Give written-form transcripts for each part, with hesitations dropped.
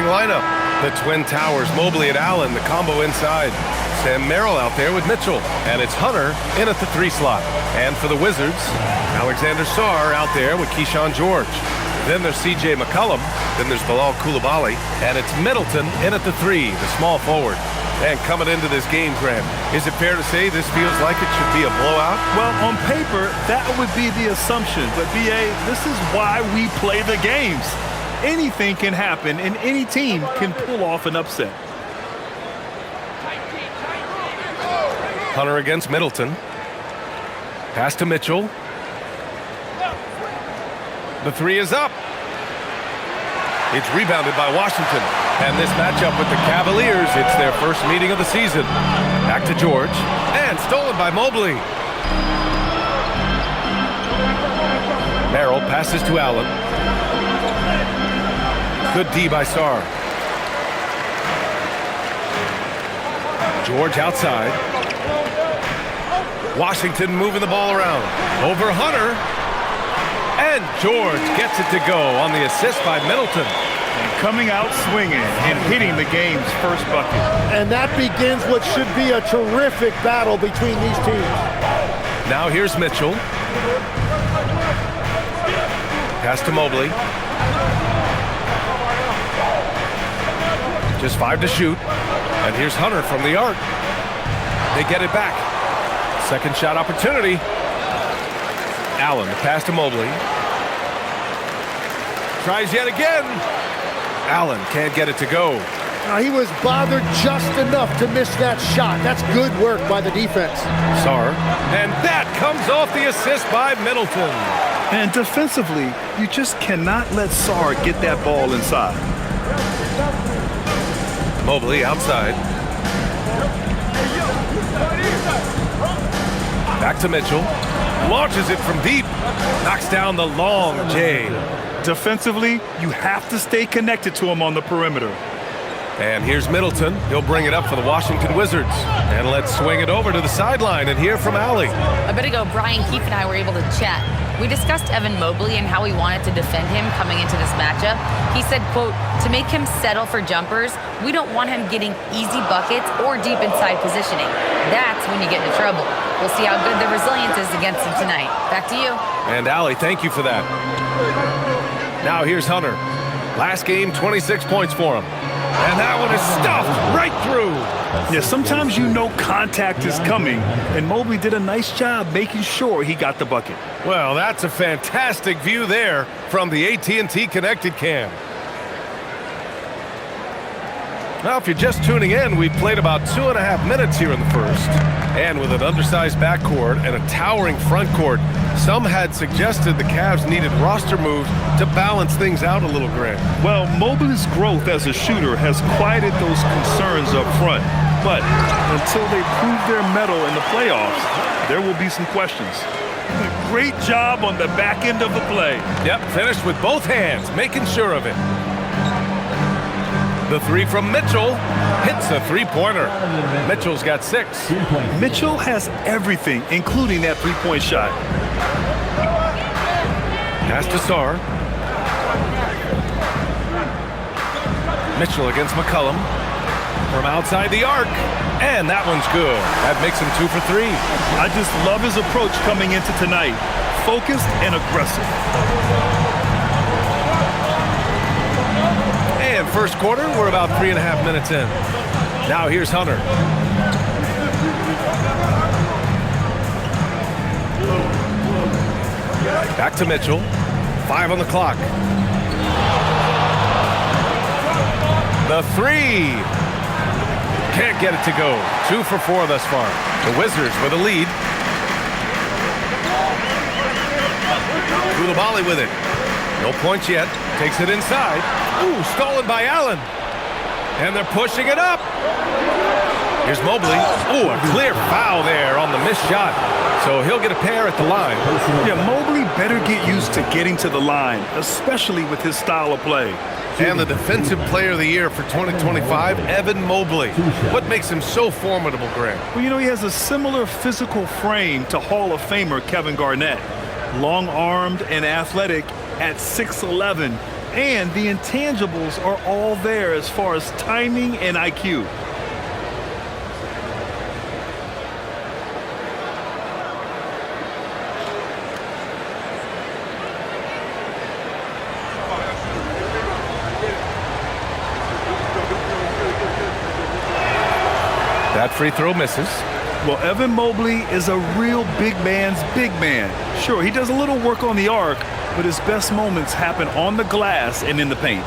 lineup. The Twin Towers, Mobley and Allen, the combo inside. Sam Merrill out there with Mitchell. And it's Hunter in at the 3 slot. And for the Wizards, Alexander Sarr out there with Keyshawn George. Then there's C.J. McCollum. Then there's Bilal Coulibaly. And it's Middleton in at the 3, the small forward. And coming into this game, Grant, is it fair to say this feels like it should be a blowout? Well, on paper, that would be the assumption. But, B.A., this is why we play the games. Anything can happen, and any team can pull off an upset. Hunter against Middleton. Pass to Mitchell. The 3 is up. It's rebounded by Washington. And this matchup with the Cavaliers, it's their first meeting of the season. Back to George. And stolen by Mobley. Merrill passes to Allen. Good D by Sarr. George outside. Washington moving the ball around. Over Hunter. And George gets it to go on the assist by Middleton. And coming out swinging and hitting the game's first bucket. And that begins what should be a terrific battle between these teams. Now here's Mitchell. Pass to Mobley. Just 5 to shoot. And here's Hunter from the arc. They get it back. Second shot opportunity. Allen, the pass to Mobley. Tries yet again. Allen can't get it to go. Now, he was bothered just enough to miss that shot. That's good work by the defense. Sarr. And that comes off the assist by Middleton. And defensively, you just cannot let Sarr get that ball inside. Mobley outside. Back to Mitchell. Launches it from deep. Knocks down the long J. Defensively, you have to stay connected to him on the perimeter. And here's Middleton. He'll bring it up for the Washington Wizards. And let's swing it over to the sideline and hear from Allie. A bit ago, Brian Keefe and I were able to chat. We discussed Evan Mobley and how we wanted to defend him coming into this matchup. He said, quote, to make him settle for jumpers, we don't want him getting easy buckets or deep inside positioning. That's when you get into trouble. We'll see how good the resilience is against him tonight. Back to you. And Allie, thank you for that. Now here's Hunter. Last game, 26 points for him. And that one is stuffed right through. Yeah, sometimes you know contact is coming, and Mobley did a nice job making sure he got the bucket. Well, that's a fantastic view there from the AT&T Connected Cam. Now, if you're just tuning in, we've played about 2.5 minutes here in the first. And with an undersized backcourt and a towering front court, some had suggested the Cavs needed roster moves to balance things out a little, Grant. Well, Mobley's growth as a shooter has quieted those concerns up front. But until they prove their mettle in the playoffs, there will be some questions. Great job on the back end of the play. Yep, finished with both hands, making sure of it. The 3 from Mitchell hits a 3-pointer. Mitchell's got 6. Mitchell has everything, including that 3-point shot. Pass to Sarr. Mitchell against McCollum from outside the arc. And that one's good. That makes him 2 for 3. I just love his approach coming into tonight. Focused and aggressive. And first quarter, we're about 3.5 minutes in. Now here's Hunter. Back to Mitchell. 5 on the clock. The 3. Can't get it to go. 2 for 4 thus far. The Wizards with a lead. Coulibaly with it. No points yet. Takes it inside. Ooh, stolen by Allen. And they're pushing it up. Here's Mobley. Ooh, a clear foul there on the missed shot. So he'll get a pair at the line. Yeah, Mobley better get used to getting to the line, especially with his style of play. And the Defensive Player of the Year for 2025, Evan Mobley. What makes him so formidable, Grant? Well, you know, he has a similar physical frame to Hall of Famer Kevin Garnett. Long-armed and athletic at 6'11", and the intangibles are all there as far as timing and IQ. That free throw misses. Well, Evan Mobley is a real big man's big man. Sure, he does a little work on the arc, but his best moments happen on the glass and in the paint.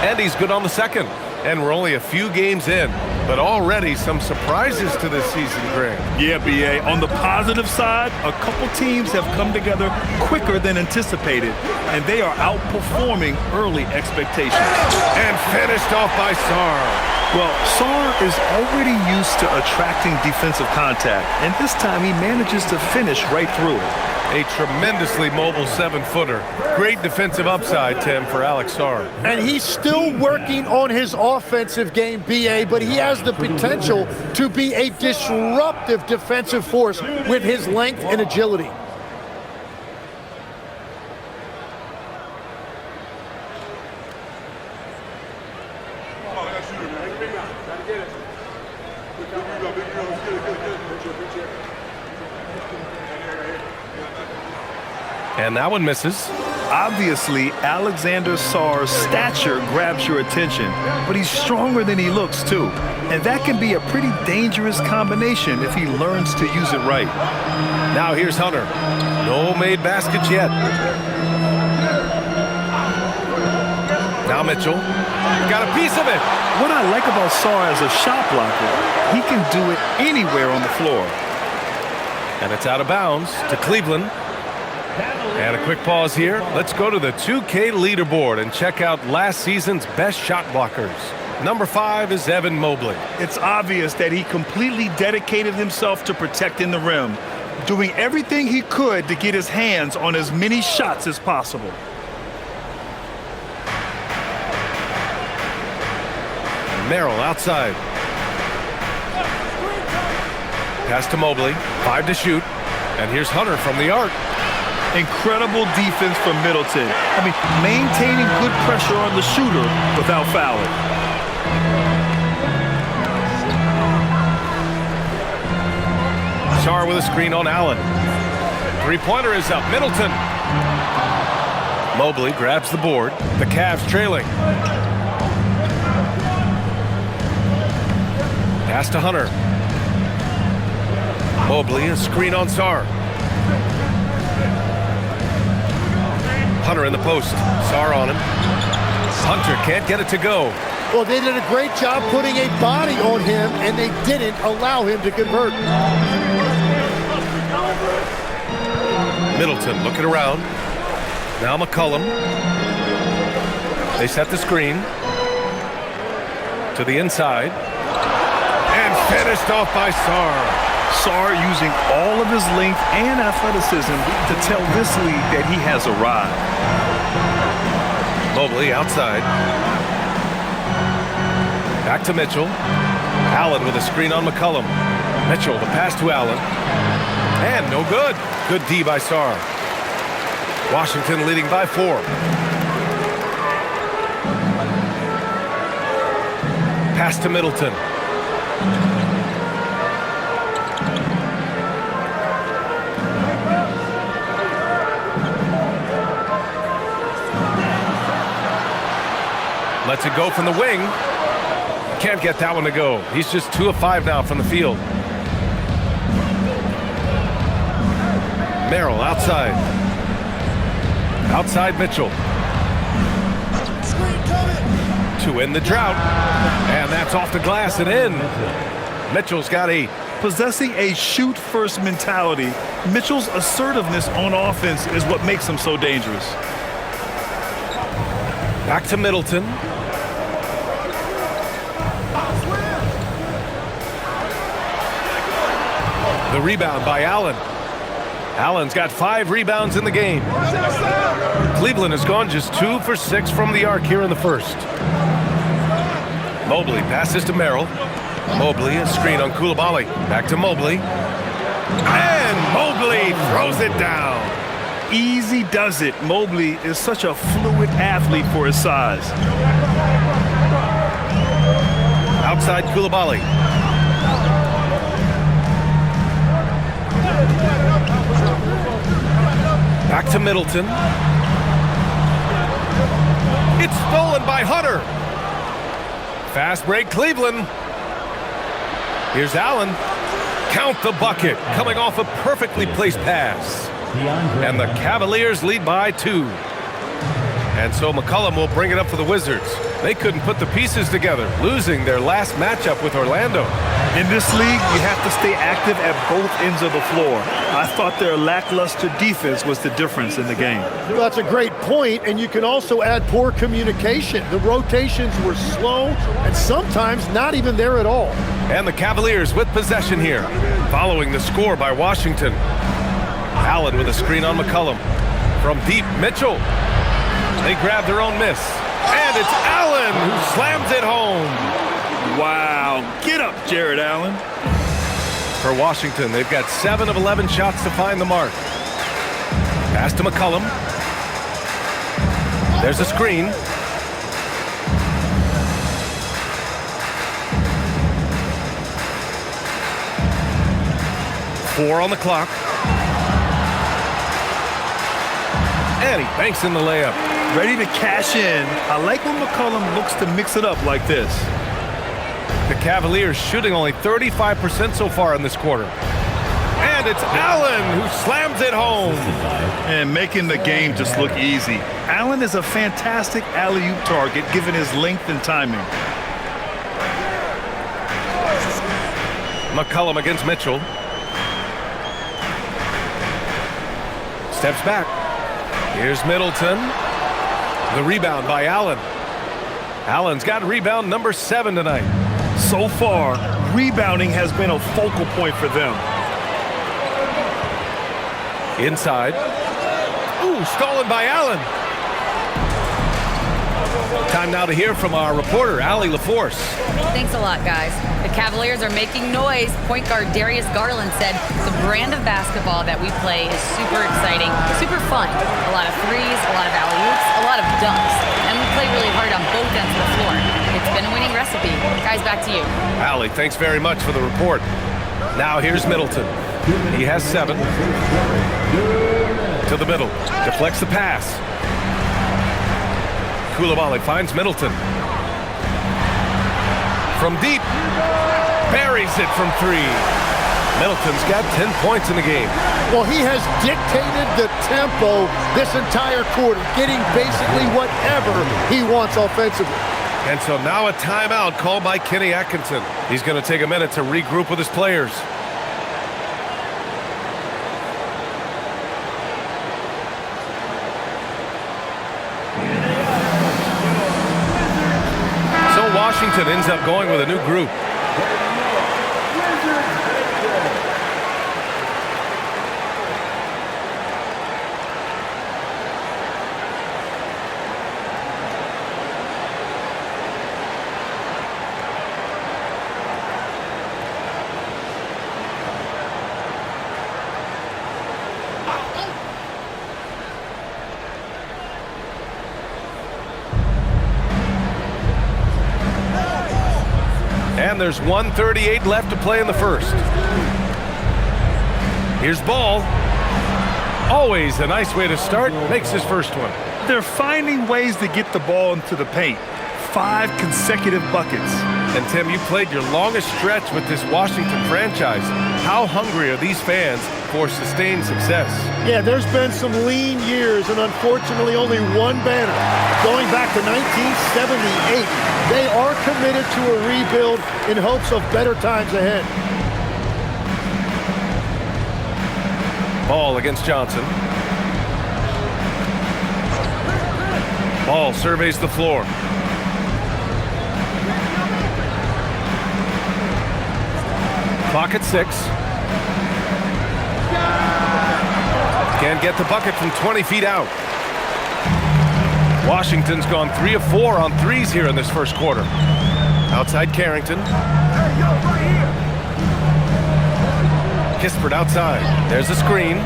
And he's good on the second. And we're only a few games in, but already some surprises to this season, Greg. Yeah, B.A. On the positive side, a couple teams have come together quicker than anticipated, and they are outperforming early expectations. And finished off by Sarr. Well, Sarr is already used to attracting defensive contact, and this time he manages to finish right through it. A tremendously mobile 7-footer. Great defensive upside, Tim, for Alex Sarr. And he's still working on his offensive game, BA, but he has the potential to be a disruptive defensive force with his length and agility. And that one misses. Obviously, Alexander Sarr's stature grabs your attention, but he's stronger than he looks, too. And that can be a pretty dangerous combination if he learns to use it right. Now here's Hunter. No made baskets yet. Now Mitchell. Got a piece of it. What I like about Sarr as a shot blocker, he can do it anywhere on the floor. And it's out of bounds to Cleveland. And a quick pause here. Let's go to the 2K leaderboard and check out last season's best shot blockers. Number 5 is Evan Mobley. It's obvious that he completely dedicated himself to protecting the rim, doing everything he could to get his hands on as many shots as possible. Merrill outside. Pass to Mobley. 5 to shoot. And here's Hunter from the arc. Incredible defense from Middleton. I mean, maintaining good pressure on the shooter without fouling. Sarr with a screen on Allen. Three-pointer is up. Middleton. Mobley grabs the board. The Cavs trailing. Pass to Hunter. Mobley, a screen on Sarr. Hunter in the post. Sarr on him. Hunter can't get it to go. Well, they did a great job putting a body on him, and they didn't allow him to convert. Middleton looking around. Now McCollum. They set the screen. To the inside. And finished off by Sarr. Sarr using all of his length and athleticism to tell this league that he has arrived. Mobley outside. Back to Mitchell. Allen with a screen on McCollum. Mitchell, the pass to Allen. And no good. Good D by Sarr. Washington leading by 4. Pass to Middleton. Lets it go from the wing. Can't get that one to go. He's just 2 of 5 now from the field. Merrill outside. Outside Mitchell. To end the drought. And that's off the glass and in. Mitchell's got 8. Possessing a shoot-first mentality, Mitchell's assertiveness on offense is what makes him so dangerous. Back to Middleton. The rebound by Allen. Allen's got 5 rebounds in the game. Cleveland has gone just 2 for 6 from the arc here in the first. Mobley passes to Merrill. Mobley, a screen on Coulibaly. Back to Mobley. And Mobley throws it down. Easy does it. Mobley is such a fluid athlete for his size. Outside Coulibaly. Back to Middleton. It's stolen by Hunter. Fast break, Cleveland. Here's Allen. Count the bucket. Coming off a perfectly placed pass. And the Cavaliers lead by 2. And so McCollum will bring it up for the Wizards. They couldn't put the pieces together, losing their last matchup with Orlando. In this league, you have to stay active at both ends of the floor. I thought their lackluster defense was the difference in the game. Well, that's a great point, and you can also add poor communication. The rotations were slow and sometimes not even there at all. And the Cavaliers with possession here, following the score by Washington. Allen with a screen on McCollum. From deep, Mitchell. They grab their own miss. And it's Allen who slams it home. Wow. Get up, Jared Allen. For Washington, they've got 7 of 11 shots to find the mark. Pass to McCollum. There's a screen. Four on the clock. And he banks in the layup. Ready to cash in. I like when McCollum looks to mix it up like this. The Cavaliers shooting only 35% so far in this quarter. And it's Allen who slams it home. And making the game just look easy. Allen is a fantastic alley-oop target given his length and timing. McCollum against Mitchell. Steps back. Here's Middleton. The rebound by Allen. Allen's got rebound number 7 tonight. So far, rebounding has been a focal point for them. Inside. Ooh, stolen by Allen. Time now to hear from our reporter, Allie LaForce. Thanks a lot, guys. The Cavaliers are making noise. Point guard Darius Garland said the brand of basketball that we play is super exciting, super fun. A lot of threes, a lot of alley-oops, a lot of dunks. And we play really hard on both ends of the floor. It's been a winning recipe. Guys, back to you. Allie, thanks very much for the report. Now here's Middleton. He has 7. To the middle. Deflects the pass. Coulibaly finds Middleton. From deep. Buries it from 3. Middleton's got 10 points in the game. Well, he has dictated the tempo this entire quarter, getting basically whatever he wants offensively. And so now a timeout called by Kenny Atkinson. He's going to take a minute to regroup with his players. So Washington ends up going with a new group. And there's 1:38 left to play in the first. Here's Ball. Always a nice way to start. Makes his first one. They're finding ways to get the ball into the paint. 5 consecutive buckets. And Tim, you played your longest stretch with this Washington franchise. How hungry are these fans for sustained success? Yeah, there's been some lean years and unfortunately only one banner. Going back to 1978, they are committed to a rebuild in hopes of better times ahead. Ball against Johnson. Ball surveys the floor. Clock at 6. Can't get the bucket from 20 feet out. Washington's gone 3 of 4 on threes here in this first quarter. Outside Carrington. Kispert outside. There's a screen.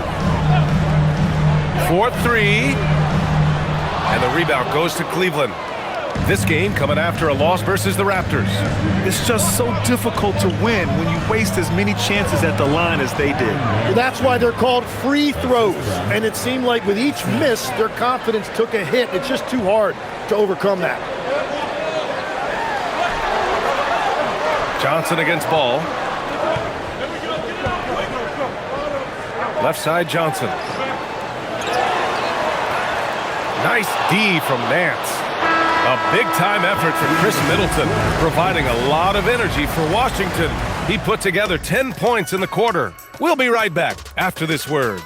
4-3. And the rebound goes to Cleveland. This game coming after a loss versus the Raptors. It's just so difficult to win when you waste as many chances at the line as they did. That's why they're called free throws. And it seemed like with each miss, their confidence took a hit. It's just too hard to overcome that. Johnson against Ball. Left side, Johnson. Nice D from Nance. A big-time effort from Chris Middleton, providing a lot of energy for Washington. He put together 10 points in the quarter. We'll be right back after this word.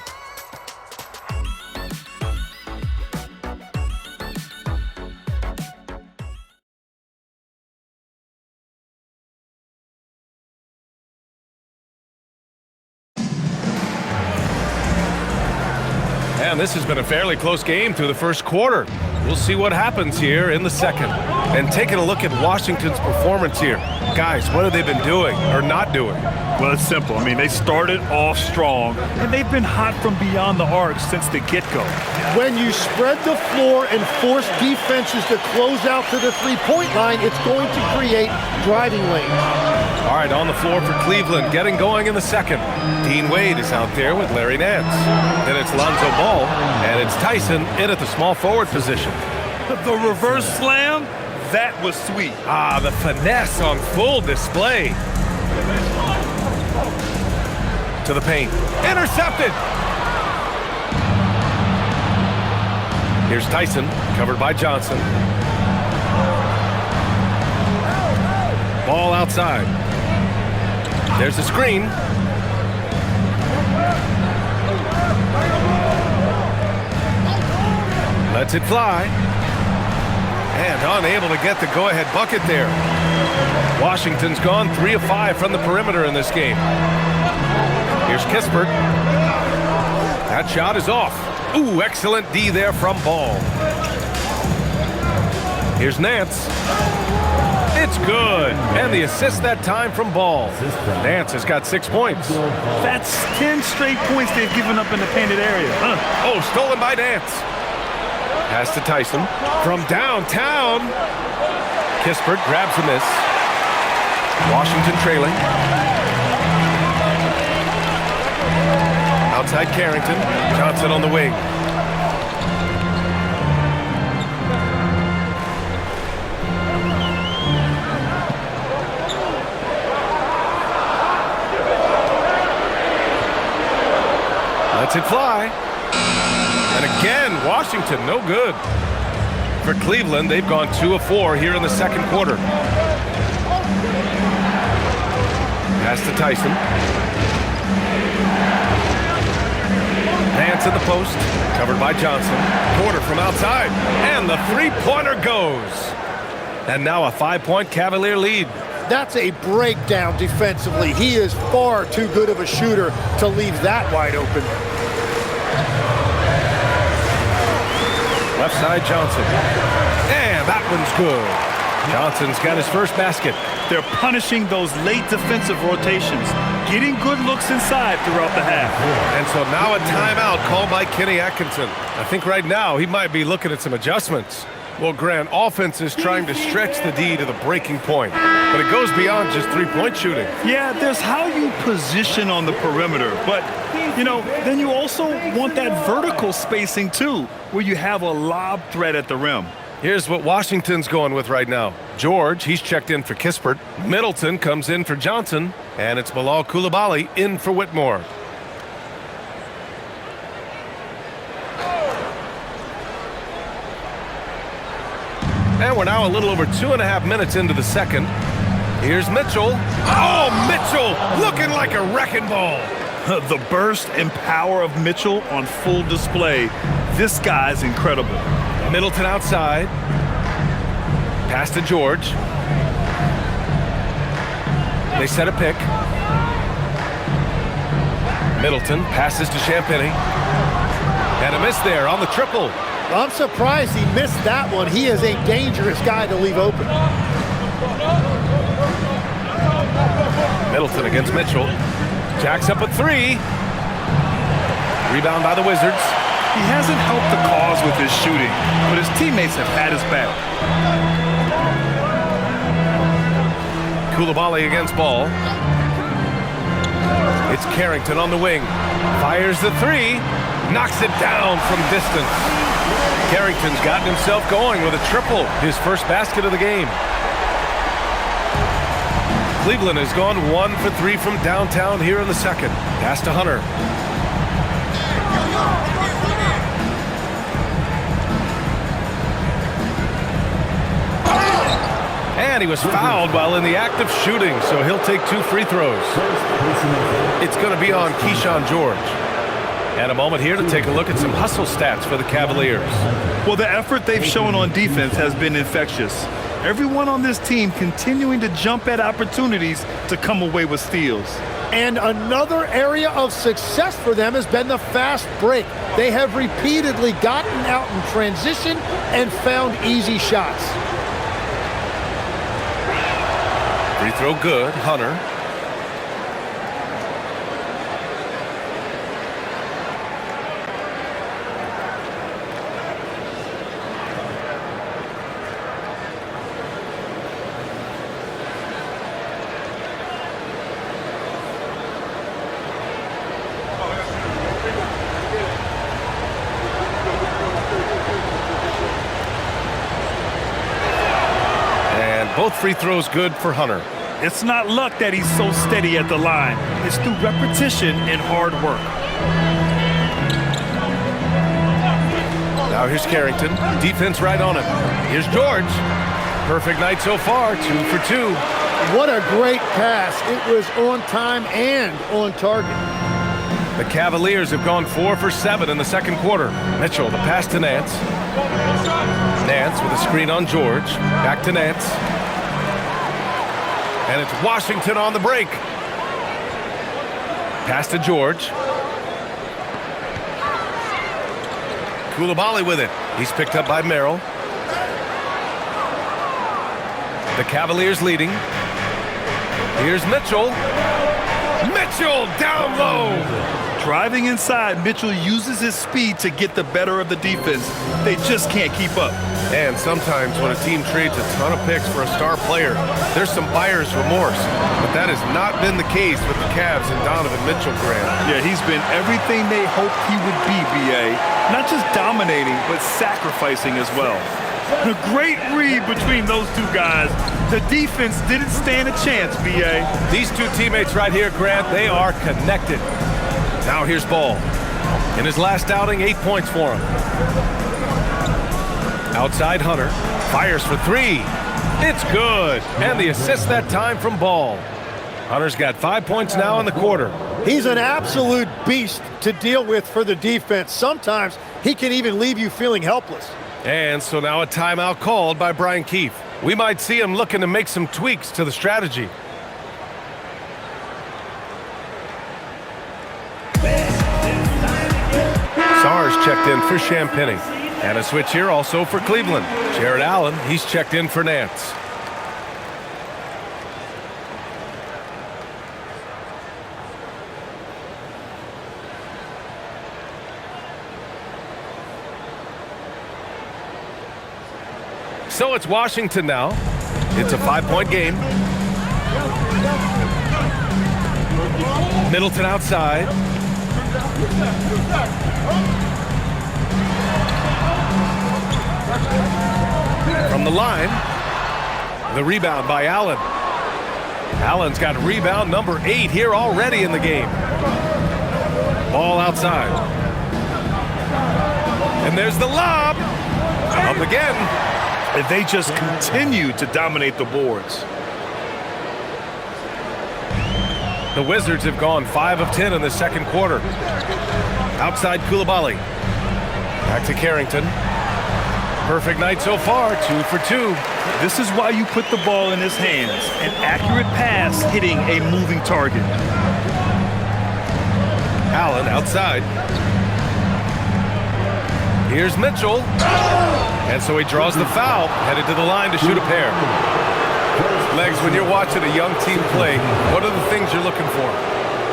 And this has been a fairly close game through the first quarter. We'll see what happens here in the second. And taking a look at Washington's performance here. Guys, what have they been doing or not doing? Well, it's simple. I mean, they started off strong, and they've been hot from beyond the arc since the get-go. When you spread the floor and force defenses to close out to the three-point line, it's going to create driving lanes. All right, on the floor for Cleveland, getting going in the second. Dean Wade is out there with Larry Nance. Then it's Lonzo Ball, and it's Tyson in at the small forward position. The reverse slam, that was sweet. Ah, the finesse on full display. To the paint. Intercepted! Here's Tyson, covered by Johnson. Ball outside. There's the screen. Lets it fly. And unable to get the go-ahead bucket there. Washington's gone 3 of 5 from the perimeter in this game. Here's Kispert. That shot is off. Ooh, excellent D there from Ball. Here's Nance. It's good. And the assist that time from Ball. Nance has got 6 points. That's 10 straight points they've given up in the painted area. Oh, stolen by Nance. Pass to Tyson. From downtown. Kispert grabs the miss. Washington trailing. Outside Carrington. Johnson on the wing. Lets it fly. And again, Washington, no good. For Cleveland, they've gone 2 of 4 here in the second quarter. Pass to Tyson. Nance in the post, covered by Johnson. Porter from outside, and the three-pointer goes. And now a 5-point Cavalier lead. That's a breakdown defensively. He is far too good of a shooter to leave that wide open. Left side, Johnson. And that one's good. Johnson's got his first basket. They're punishing those late defensive rotations, getting good looks inside throughout the half. And so now a timeout called by Kenny Atkinson. I think right now he might be looking at some adjustments. Well, Grant, offense is trying to stretch the D to the breaking point, but it goes beyond just three-point shooting. Yeah, there's how you position on the perimeter, but, you know, then you also want that vertical spacing, too, where you have a lob threat at the rim. Here's what Washington's going with right now. George, he's checked in for Kispert. Middleton comes in for Johnson, and it's Bilal Coulibaly in for Whitmore. And we're now a little over 2.5 minutes into the second. Here's Mitchell. Oh, Mitchell looking like a wrecking ball. The burst and power of Mitchell on full display. This guy's incredible. Middleton outside. Pass to George. They set a pick. Middleton passes to Champagny. And a miss there on the triple. I'm surprised he missed that one. He is a dangerous guy to leave open. Middleton against Mitchell. Jacks up a three. Rebound by the Wizards. He hasn't helped the cause with his shooting, but his teammates have had his back. Coulibaly against Ball. It's Carrington on the wing. Fires the three. Knocks it down from distance. Carrington's gotten himself going with a triple, his first basket of the game. Cleveland has gone 1 for 3 from downtown here in the second. Pass to Hunter. And he was fouled while in the act of shooting, so he'll take 2 free throws. It's going to be on Keyshawn George. And a moment here to take a look at some hustle stats for the Cavaliers. Well, the effort they've shown on defense has been infectious. Everyone on this team continuing to jump at opportunities to come away with steals. And another area of success for them has been the fast break. They have repeatedly gotten out in transition and found easy shots. Free throw good, Hunter. Both free throws good for Hunter. It's not luck that he's so steady at the line. It's through repetition and hard work. Now here's Carrington. Defense right on him. Here's George. Perfect night so far. 2 for 2. What a great pass. It was on time and on target. The Cavaliers have gone 4 for 7 in the second quarter. Mitchell, the pass to Nance. Nance with a screen on George. Back to Nance. And it's Washington on the break. Pass to George. Coulibaly with it. He's picked up by Merrill. The Cavaliers leading. Here's Mitchell. Mitchell down low. Driving inside, Mitchell uses his speed to get the better of the defense. They just can't keep up. And sometimes when a team trades a ton of picks for a star player, there's some buyer's remorse. But that has not been the case with the Cavs and Donovan Mitchell, Grant. Yeah, he's been everything they hoped he would be, B.A. Not just dominating, but sacrificing as well. A great read between those two guys. The defense didn't stand a chance, B.A. These two teammates right here, Grant, they are connected. Now here's Ball. In his last outing, 8 points for him. Outside Hunter. Fires for 3. It's good. And the assist that time from Ball. Hunter's got 5 points now in the quarter. He's an absolute beast to deal with for the defense. Sometimes he can even leave you feeling helpless. And so now a timeout called by Brian Keefe. We might see him looking to make some tweaks to the strategy. Sarge checked in for Champagny. And a switch here also for Cleveland. Jared Allen, he's checked in for Nance. So it's Washington now. It's a 5-point game. Middleton outside. From the line, the rebound by Allen. Allen's got rebound number 8 here already in the game. Ball outside. And there's the lob. Up again. And they just continue to dominate the boards. The Wizards have gone 5 of 10 in the second quarter. Outside Coulibaly. Back to Carrington. Perfect night so far, 2 for 2. This is why you put the ball in his hands. An accurate pass hitting a moving target. Allen outside. Here's Mitchell. And so he draws the foul, headed to the line to shoot a pair. Legs, when you're watching a young team play, what are the things you're looking for?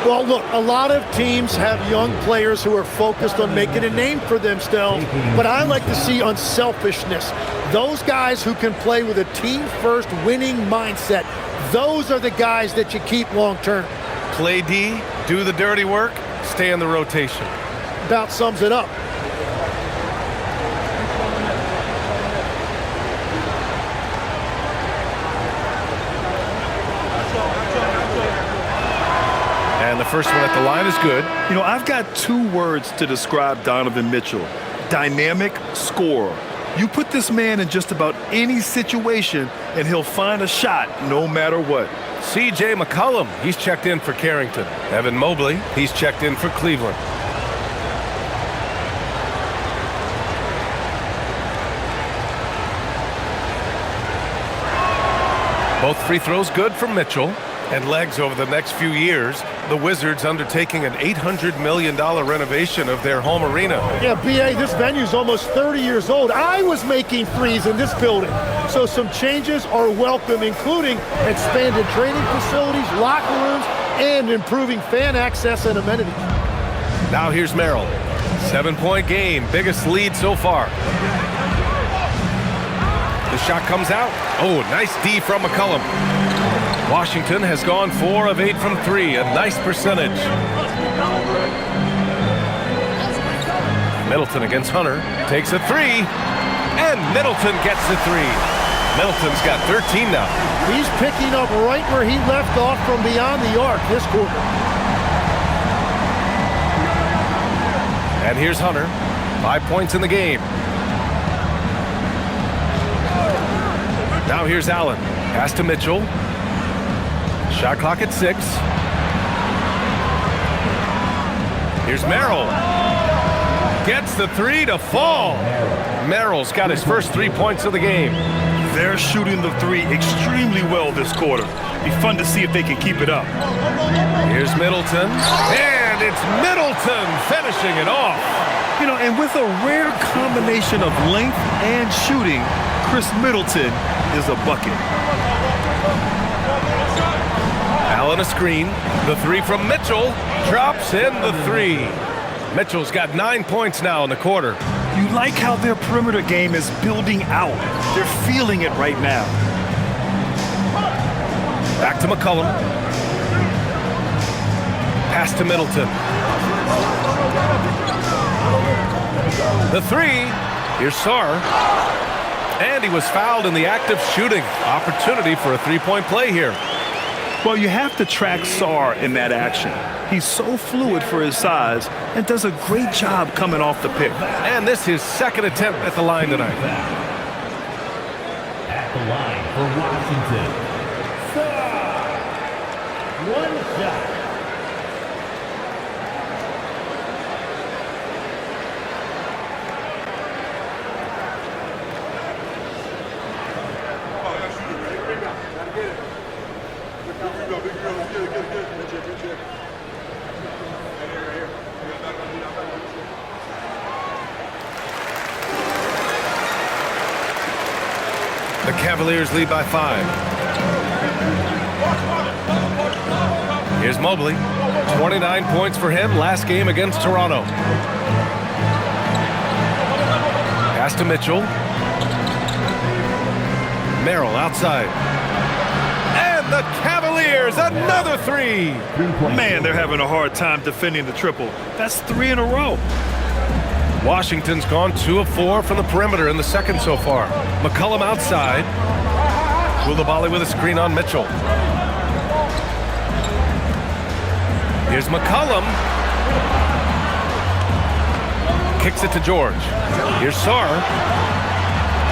Well, look, a lot of teams have young players who are focused on making a name for themselves, but I like to see unselfishness. Those guys who can play with a team-first winning mindset, those are the guys that you keep long-term. Play D, do the dirty work, stay in the rotation. About sums it up. And the first one at the line is good. You know, I've got 2 words to describe Donovan Mitchell. Dynamic scorer. You put this man in just about any situation, and he'll find a shot no matter what. C.J. McCollum, he's checked in for Carrington. Evan Mobley, he's checked in for Cleveland. Both free throws good from Mitchell. And legs over the next few years, the Wizards undertaking an $800 million renovation of their home arena. Yeah, B.A., this venue's almost 30 years old. I was making threes in this building. So some changes are welcome, including expanded training facilities, locker rooms, and improving fan access and amenities. Now here's Merrill. 7-point game, biggest lead so far. The shot comes out. Oh, nice D from McCollum. Washington has gone 4 of 8 from 3, a nice percentage. Middleton against Hunter, takes a 3, and Middleton gets the 3. Middleton's got 13 now. He's picking up right where he left off from beyond the arc this quarter. And here's Hunter, 5 points in the game. Now here's Allen, pass to Mitchell. Shot clock at 6. Here's Merrill. Gets the 3 to fall. Merrill's got his first 3 points of the game. They're shooting the 3 extremely well this quarter. Be fun to see if they can keep it up. Here's Middleton. And it's Middleton finishing it off. You know, and with a rare combination of length and shooting, Chris Middleton is a bucket. Allen a screen. The 3 from Mitchell. Drops in the 3. Mitchell's got 9 points now in the quarter. You like how their perimeter game is building out. They're feeling it right now. Back to McCollum. Pass to Middleton. The 3. Here's Sarr. And he was fouled in the act of shooting. Opportunity for a 3-point play here. Well, you have to track Sarr in that action. He's so fluid for his size and does a great job coming off the pick. And this is his second attempt at the line tonight. At the line for Washington. One shot. The Cavaliers lead by 5. Here's Mobley. 29 points for him last game against Toronto. Pass to Mitchell. Merrill outside. And the Cavaliers, another 3. Man, they're having a hard time defending the triple. That's 3 in a row. Washington's gone 2 of 4 from the perimeter in the second so far. McCollum outside. Koulibaly with a screen on Mitchell. Here's McCollum. Kicks it to George. Here's Sarr.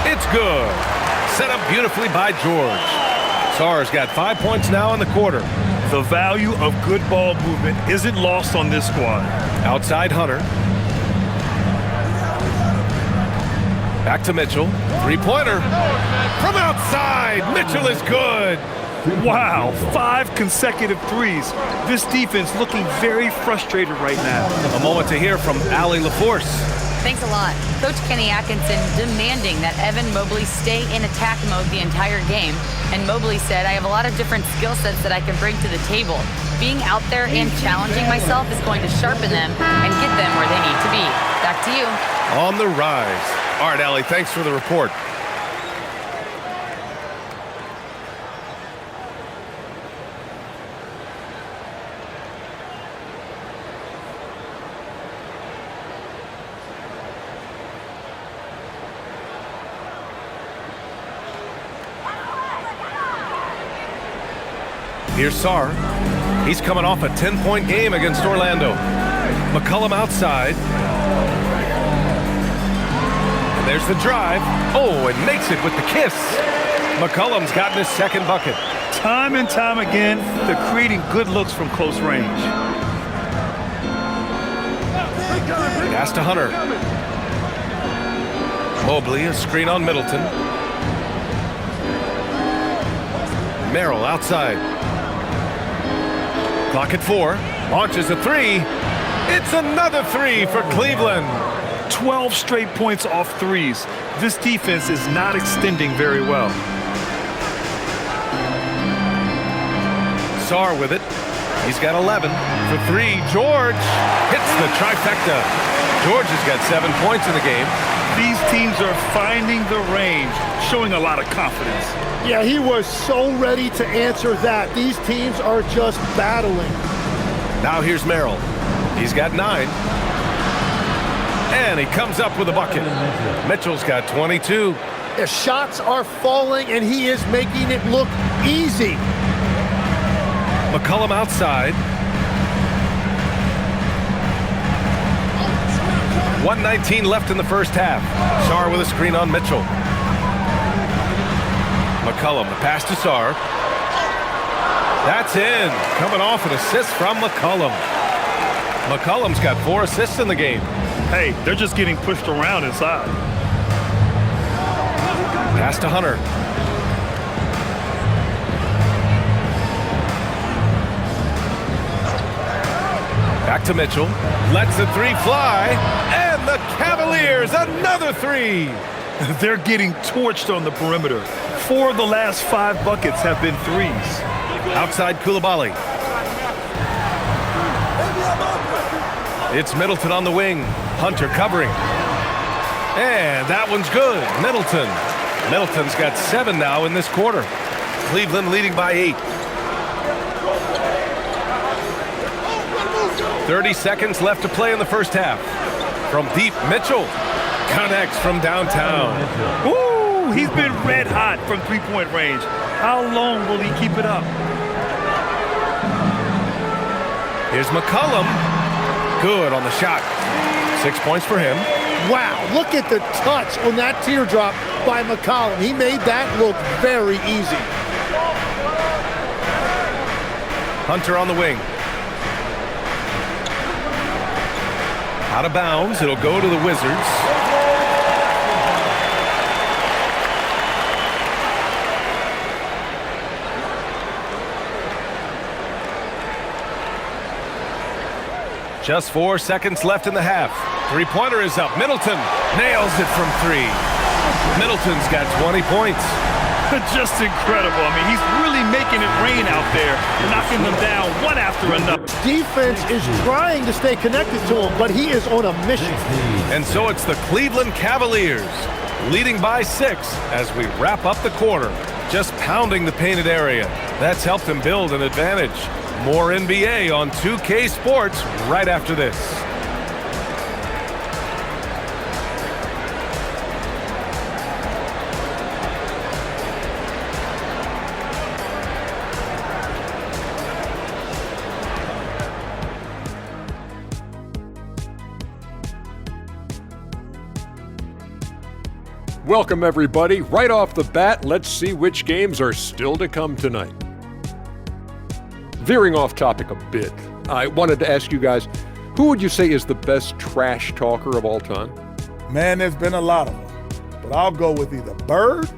It's good. Set up beautifully by George. Sarr's got 5 points now in the quarter. The value of good ball movement isn't lost on this squad. Outside Hunter. Back to Mitchell. 3-pointer. From outside. Mitchell is good. Wow, 5 consecutive threes. This defense looking very frustrated right now. A moment to hear from Allie LaForce. Thanks a lot. Coach Kenny Atkinson demanding that Evan Mobley stay in attack mode the entire game. And Mobley said, I have a lot of different skill sets that I can bring to the table. Being out there and challenging myself is going to sharpen them and get them where they need to be. Back to you. On the rise. All right, Allie, thanks for the report. Here's Sarr. He's coming off a 10-point game against Orlando. McCollum outside. And there's the drive. Oh, and makes it with the kiss. McCollum's gotten his second bucket. Time and time again, they're creating good looks from close range. Pass to Hunter. Mobley, a screen on Middleton. Merrill outside. Clock at 4. Launches a 3. It's another 3 for Cleveland. 12 straight points off threes. This defense is not extending very well. Sarr with it. He's got 11 for 3. George hits the trifecta. George has got 7 points in the game. These teams are finding the range, showing a lot of confidence. Yeah, he was so ready to answer that. These teams are just battling. Now here's Merrill. He's got 9. And he comes up with a bucket. Mitchell's got 22. The shots are falling, and he is making it look easy. McCollum outside. 1:19 left in the first half. Sarr with a screen on Mitchell. McCollum, the pass to Sarr. That's in. Coming off an assist from McCollum. McCollum's got 4 assists in the game. Hey, they're just getting pushed around inside. Pass to Hunter. Back to Mitchell. Lets the 3 fly. And the Cavaliers, another 3. They're getting torched on the perimeter. 4 of the last 5 buckets have been threes. Outside Koulibaly. It's Middleton on the wing. Hunter covering. And that one's good. Middleton. Middleton's got 7 now in this quarter. Cleveland leading by 8. 30 seconds left to play in the first half. From deep, Mitchell connects from downtown. Ooh, he's been red hot from three-point range. How long will he keep it up? Here's McCollum. Good on the shot. 6 points for him. Wow, look at the touch on that teardrop by McCollum. He made that look very easy. Hunter on the wing. Out of bounds. It'll go to the Wizards. Just 4 seconds left in the half. Three-pointer is up. Middleton nails it from 3. Middleton's got 20 points. Just incredible. I mean, he's really making it rain out there, knocking them down one after another. Defense is trying to stay connected to him, but he is on a mission. And so it's the Cleveland Cavaliers leading by 6 as we wrap up the quarter. Just pounding the painted area. That's helped them build an advantage. More NBA on 2K Sports right after this. Welcome, everybody. Right off the bat, let's see which games are still to come tonight. Veering off topic a bit, I wanted to ask you guys, who would you say is the best trash talker of all time? Man, there's been a lot of them, but I'll go with either Bird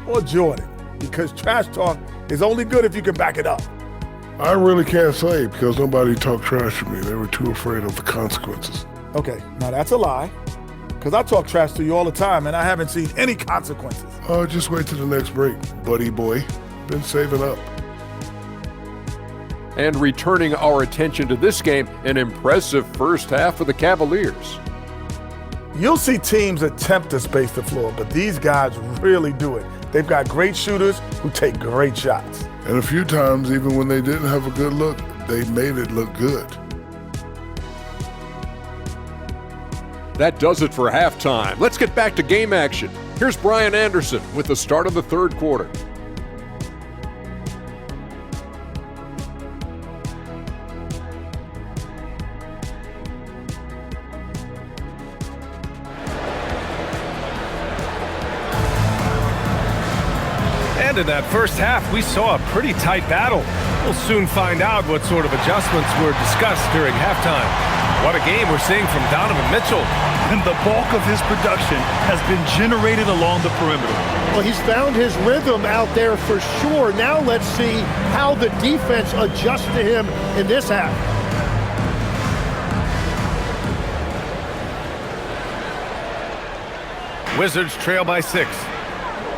or Jordan, because trash talk is only good if you can back it up. I really can't say because nobody talked trash to me. They were too afraid of the consequences. Okay, now that's a lie. Because I talk trash to you all the time, and I haven't seen any consequences. Oh, just wait till the next break, buddy boy. Been saving up. And returning our attention to this game, an impressive first half for the Cavaliers. You'll see teams attempt to space the floor, but these guys really do it. They've got great shooters who take great shots. And a few times, even when they didn't have a good look, they made it look good. That does it for halftime. Let's get back to game action. Here's Brian Anderson with the start of the third quarter. And in that first half, we saw a pretty tight battle. We'll soon find out what sort of adjustments were discussed during halftime. What a game we're seeing from Donovan Mitchell. And the bulk of his production has been generated along the perimeter. Well, he's found his rhythm out there for sure. Now let's see how the defense adjusts to him in this half. Wizards trail by 6.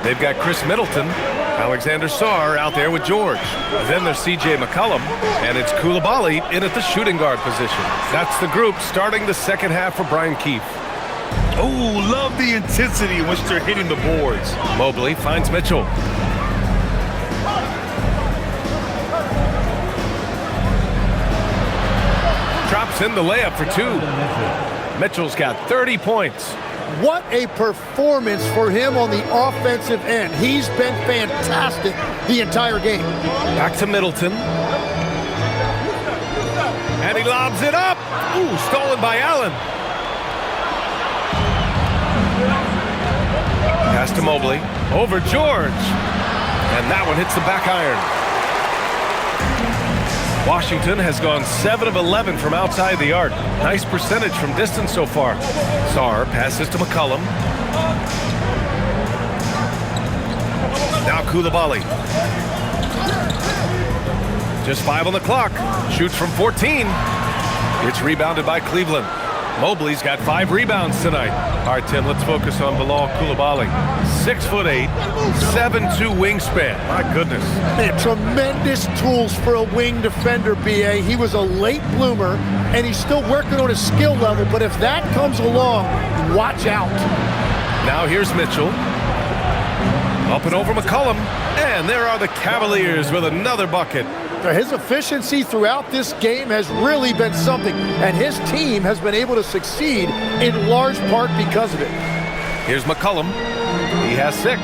They've got Chris Middleton, Alexander Sarr out there with George. Then there's C.J. McCollum, and it's Coulibaly in at the shooting guard position. That's the group starting the second half for Brian Keefe. Oh, love the intensity in which they're hitting the boards. Mobley finds Mitchell. Drops in the layup for 2. Mitchell's got 30 points. What a performance for him on the offensive end. He's been fantastic the entire game. Back to Middleton. And he lobs it up. Ooh, stolen by Allen. Pass to Mobley. Over George. And that one hits the back iron. Washington has gone 7 of 11 from outside the arc. Nice percentage from distance so far. Sarr passes to McCollum. Now Coulibaly. Just 5 on the clock. Shoots from 14. It's rebounded by Cleveland. Mobley's got 5 rebounds tonight. All right, Tim, let's focus on Bilal Coulibaly. 6'8", 7'2" wingspan. My goodness. Man, tremendous tools for a wing defender, B.A. He was a late bloomer, and he's still working on his skill level, but if that comes along, watch out. Now here's Mitchell. Up and over McCollum. And there are the Cavaliers with another bucket. His efficiency throughout this game has really been something, and his team has been able to succeed in large part because of it. Here's McCollum. He has 6.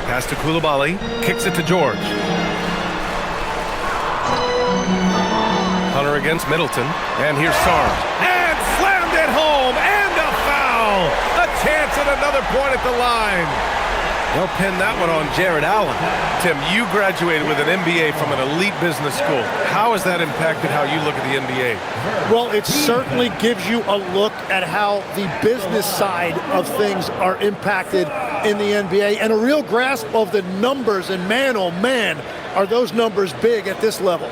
Pass to Coulibaly. Kicks it to George. Hunter against Middleton. And here's Sarr. And slammed it home. And a foul. A chance at another point at the line. They'll pin that one on Jared Allen. Tim, you graduated with an MBA from an elite business school. How has that impacted how you look at the NBA? Well, it certainly gives you a look at how the business side of things are impacted in the NBA and a real grasp of the numbers. And man, oh man, are those numbers big at this level.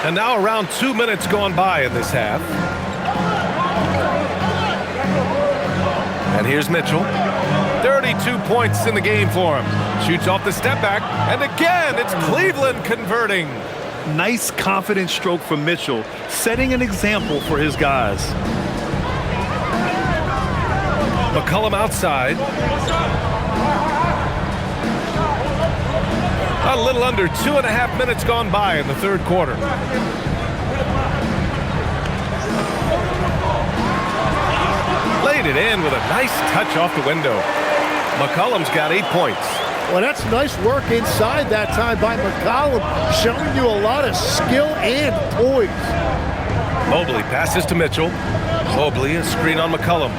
And now around 2 minutes gone by in this half. And here's Mitchell. 32 points in the game for him. Shoots off the step back. And again, it's Cleveland converting. Nice confident stroke from Mitchell, setting an example for his guys. McCollum outside. A little under 2.5 minutes gone by in the third quarter. Laid it in with a nice touch off the window. McCollum's got 8 points. Well, that's nice work inside that time by McCollum, showing you a lot of skill and poise. Mobley passes to Mitchell. Mobley, a screen on McCollum.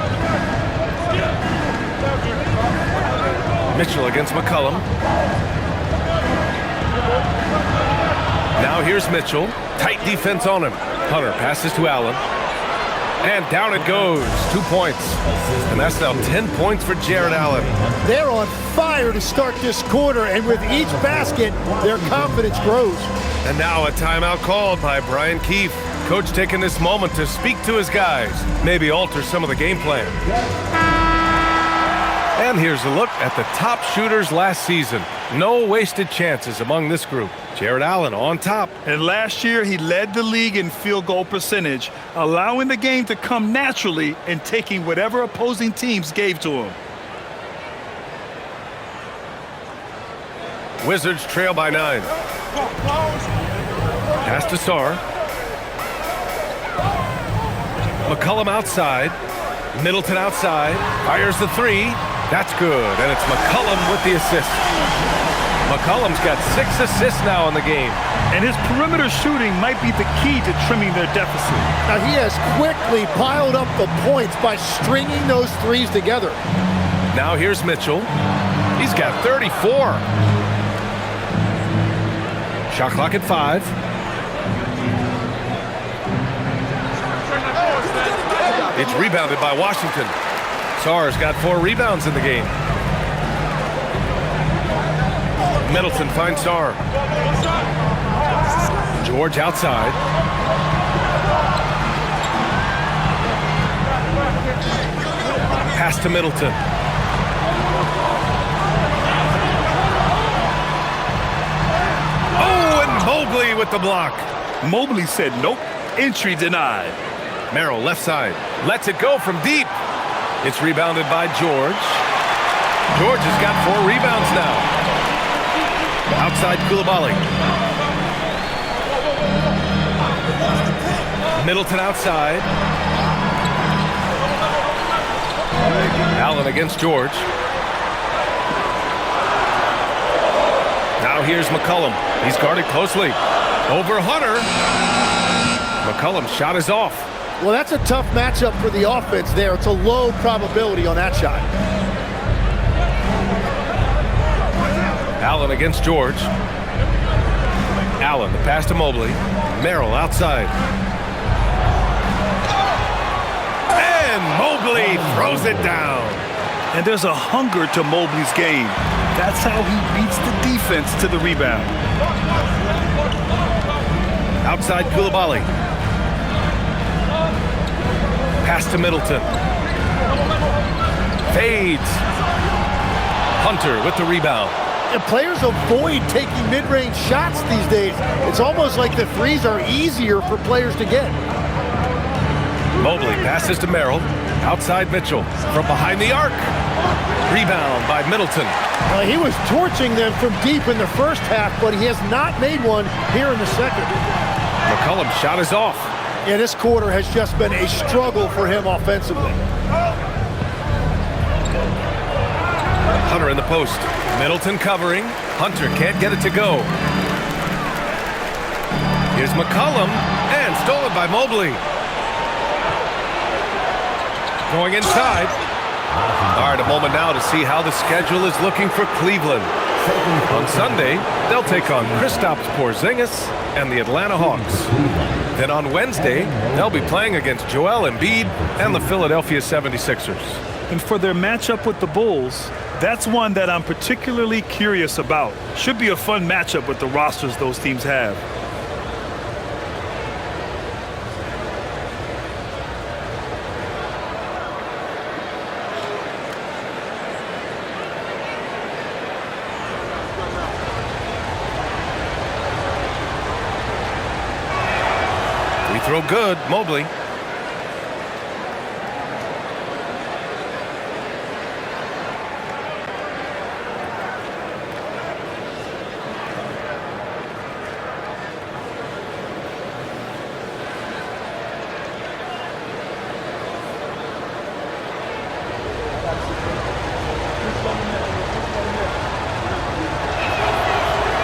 Mitchell against McCollum. Now here's Mitchell. Tight defense on him. Hunter passes to Allen. And down it goes. 2 points. And that's now 10 points for Jared Allen. They're on fire to start this quarter, and with each basket, their confidence grows. And now a timeout called by Brian Keefe. Coach taking this moment to speak to his guys, maybe alter some of the game plan. And here's a look at the top shooters last season. No wasted chances among this group. Jared Allen on top. And last year, he led the league in field goal percentage, allowing the game to come naturally and taking whatever opposing teams gave to him. Wizards trail by 9. Pass to Sarr. McCollum outside. Middleton outside. Fires the 3. That's good, and it's McCollum with the assist. McCollum's got 6 assists now in the game. And his perimeter shooting might be the key to trimming their deficit. Now, he has quickly piled up the points by stringing those threes together. Now here's Mitchell. He's got 34. Shot clock at 5. It's rebounded by Washington. Sarr's got 4 rebounds in the game. Middleton finds Sarr. George outside. Pass to Middleton. Oh, and Mobley with the block. Mobley said nope, entry denied. Merrill left side. Lets it go from deep. It's rebounded by George. George has got 4 rebounds now. Outside Coulibaly. Middleton outside. Allen against George. Now here's McCollum. He's guarded closely. Over Hunter. McCollum's shot is off. Well, that's a tough matchup for the offense there. It's a low probability on that shot. Allen against George. Allen, the pass to Mobley. Merrill outside. And Mobley throws it down. And there's a hunger to Mobley's game. That's how he beats the defense to the rebound. Outside Coulibaly. Pass to Middleton. Fades. Hunter with the rebound. And players avoid taking mid-range shots these days. It's almost like the threes are easier for players to get. Mobley passes to Merrill. Outside Mitchell. From behind the arc. Rebound by Middleton. He was torching them from deep in the first half, but he has not made one here in the second. McCollum's shot is off. Yeah, this quarter has just been a struggle for him offensively. Hunter in the post. Middleton covering. Hunter can't get it to go. Here's McCollum, and stolen by Mobley. Going inside. All right, a moment now to see how the schedule is looking for Cleveland. On Sunday, they'll take on Kristaps Porzingis and the Atlanta Hawks. Then on Wednesday, they'll be playing against Joel Embiid and the Philadelphia 76ers. And for their matchup with the Bulls, that's one that I'm particularly curious about. Should be a fun matchup with the rosters those teams have. Throw good, Mobley.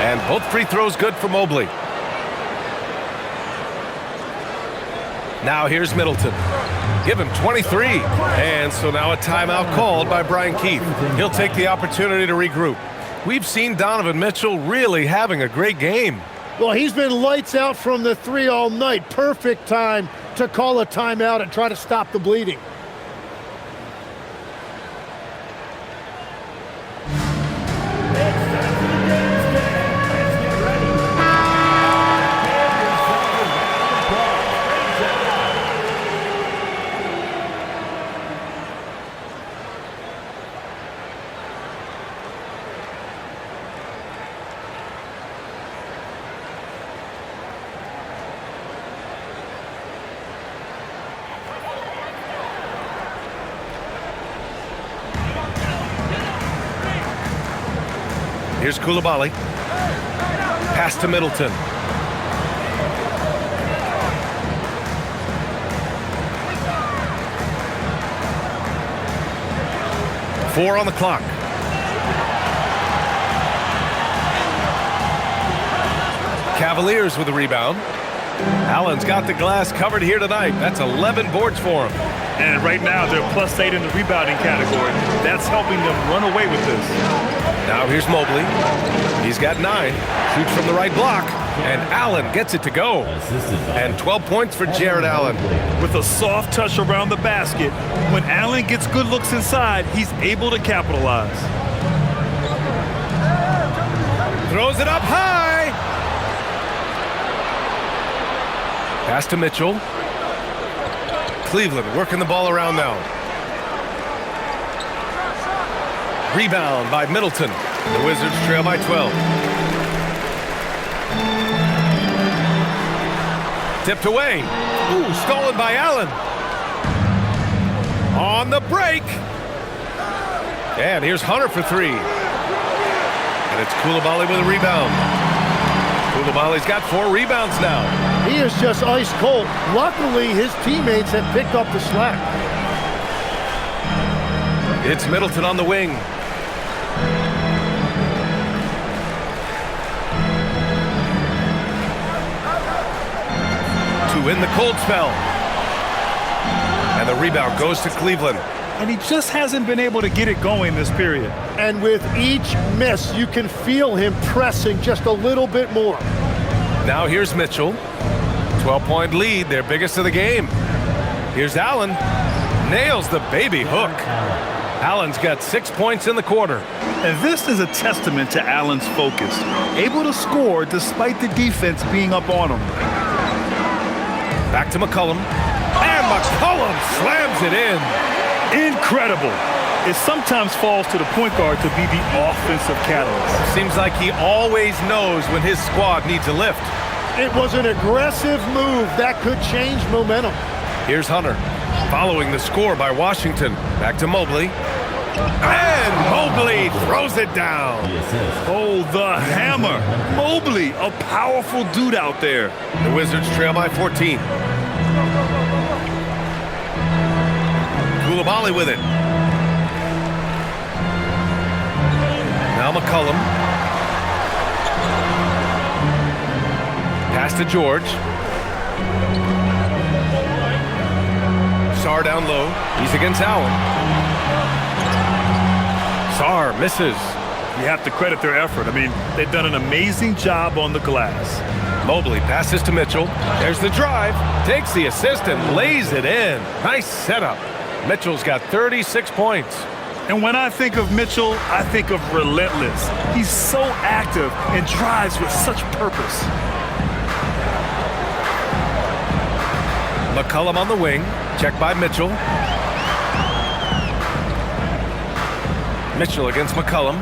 And both free throws good for Mobley. Now here's Middleton. Give him 23. And so now a timeout called by Brian Keefe. He'll take the opportunity to regroup. We've seen Donovan Mitchell really having a great game. Well, he's been lights out from the 3 all night. Perfect time to call a timeout and try to stop the bleeding. Here's Koulibaly. Pass to Middleton. Four on the clock. Cavaliers with a rebound. Allen's got the glass covered here tonight. That's 11 boards for him. And right now, they're +8 in the rebounding category. That's helping them run away with this. Now here's Mobley. He's got 9. Shoots from the right block. And Allen gets it to go. And 12 points for Jared Allen. With a soft touch around the basket, when Allen gets good looks inside, he's able to capitalize. Throws it up high. Pass to Mitchell. Cleveland working the ball around now. Rebound by Middleton. The Wizards trail by 12. Tipped away. Ooh, stolen by Allen. On the break. And here's Hunter for 3. And it's Koulibaly with a rebound. Koulibaly's got 4 rebounds now. He is just ice cold. Luckily, his teammates have picked up the slack. It's Middleton on the wing. To win the cold spell. And the rebound goes to Cleveland. And he just hasn't been able to get it going this period. And with each miss, you can feel him pressing just a little bit more. Now here's Mitchell. 12-point lead, their biggest of the game. Here's Allen. Nails the baby hook. Allen's got 6 points in the quarter. And this is a testament to Allen's focus. Able to score despite the defense being up on him. Back to McCollum. And McCollum slams it in. Incredible. It sometimes falls to the point guard to be the offensive catalyst. Seems like he always knows when his squad needs a lift. It was an aggressive move that could change momentum. Here's Hunter. Following the score by Washington. Back to Mobley. And Mobley throws it down. Oh, the hammer. Mobley, a powerful dude out there. The Wizards trail by 14. Koulibaly with it. Now McCollum. Pass to George. Sarr down low. He's against Allen. Sarr misses. You have to credit their effort. I mean, they've done an amazing job on the glass. Mobley passes to Mitchell. There's the drive. Takes the assist and lays it in. Nice setup. Mitchell's got 36 points. And when I think of Mitchell, I think of relentless. He's so active and drives with such purpose. McCollum on the wing. Checked by Mitchell. Mitchell against McCollum.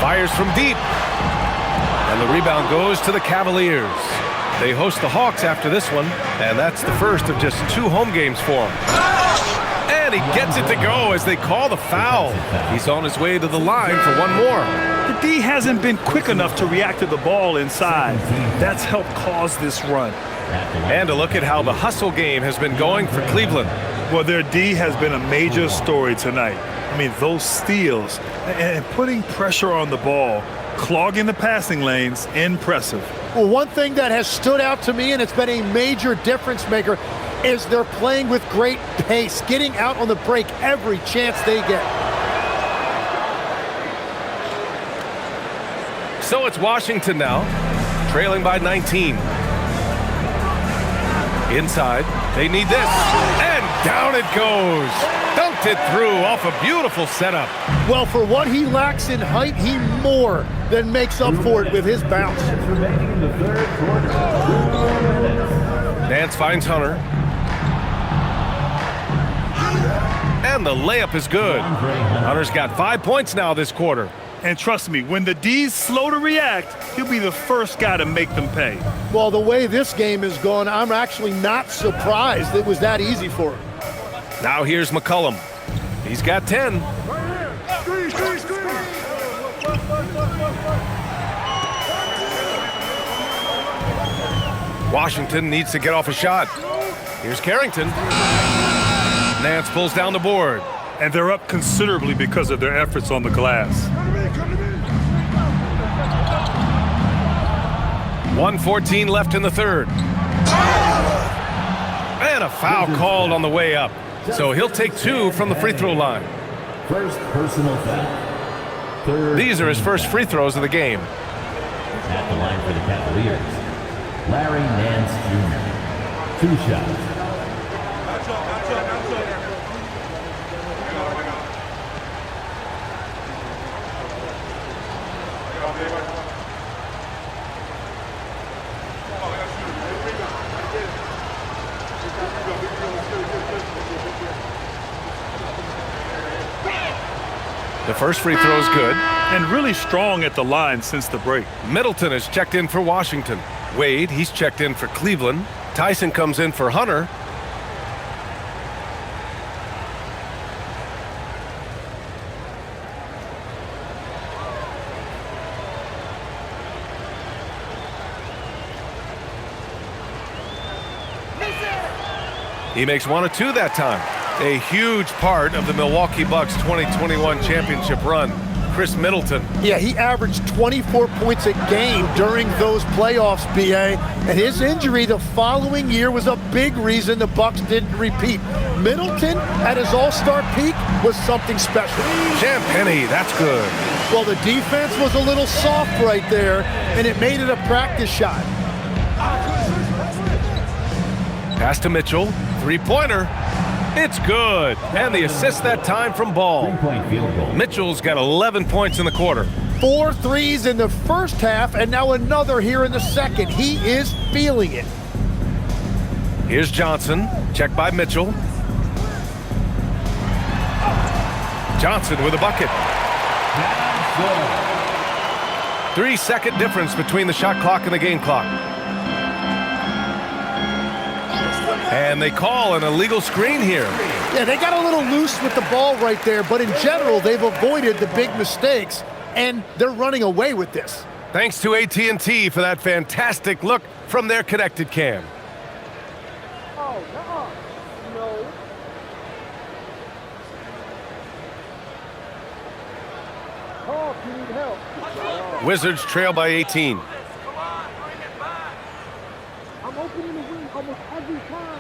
Fires from deep. And the rebound goes to the Cavaliers. They host the Hawks after this one, and that's the first of just 2 home games for him. And he gets it to go as they call the foul. He's on his way to the line for one more. The D hasn't been quick enough to react to the ball inside. That's helped cause this run. And a look at how the hustle game has been going for Cleveland. Well, their D has been a major story tonight. I mean, those steals and putting pressure on the ball, clogging the passing lanes, impressive. Well, one thing that has stood out to me, and it's been a major difference maker, is they're playing with great pace, getting out on the break every chance they get. So it's Washington now, trailing by 19. Inside, they need this, and down it goes. Dunked it through off a beautiful setup. Well, for what he lacks in height, he more than makes up for it with his bounce. Nance finds Hunter. And the layup is good. Hunter's got 5 points now this quarter. And trust me, when the D's slow to react, he'll be the first guy to make them pay. Well, the way this game is going, I'm actually not surprised it was that easy for him. Now here's McCollum. He's got 10. Washington needs to get off a shot. Here's Carrington. Nance pulls down the board. And they're up considerably because of their efforts on the glass. 1:14 left in the third. And a foul called on the way up. So he'll take 2 from the free throw line. First personal foul. Third. These are his first free throws of the game. At the line for the Cavaliers, Larry Nance Jr. 2 shots. The first free throw is good. And really strong at the line since the break. Middleton is checked in for Washington. Wade, he's checked in for Cleveland. Tyson comes in for Hunter. He makes 1 of 2 that time. A huge part of the Milwaukee Bucks 2021 championship run. Chris Middleton. Yeah, he averaged 24 points a game during those playoffs, BA, and his injury the following year was a big reason the Bucks didn't repeat. Middleton, at his all-star peak, was something special. Champagny, that's good. Well, the defense was a little soft right there, and it made it a practice shot. Pass to Mitchell, three-pointer. It's good. And the assist that time from Ball. 3-point field goal. Mitchell's got 11 points in the quarter. 4 threes in the first half, and now another here in the second. He is feeling it. Here's Johnson, checked by Mitchell. Johnson with a bucket. 3-second difference between the shot clock and the game clock. And they call an illegal screen here. Yeah, they got a little loose with the ball right there, but in general, they've avoided the big mistakes, and they're running away with this. Thanks to AT&T for that fantastic look from their connected cam. Wizards trail by 18. I'm opening the wing almost every time.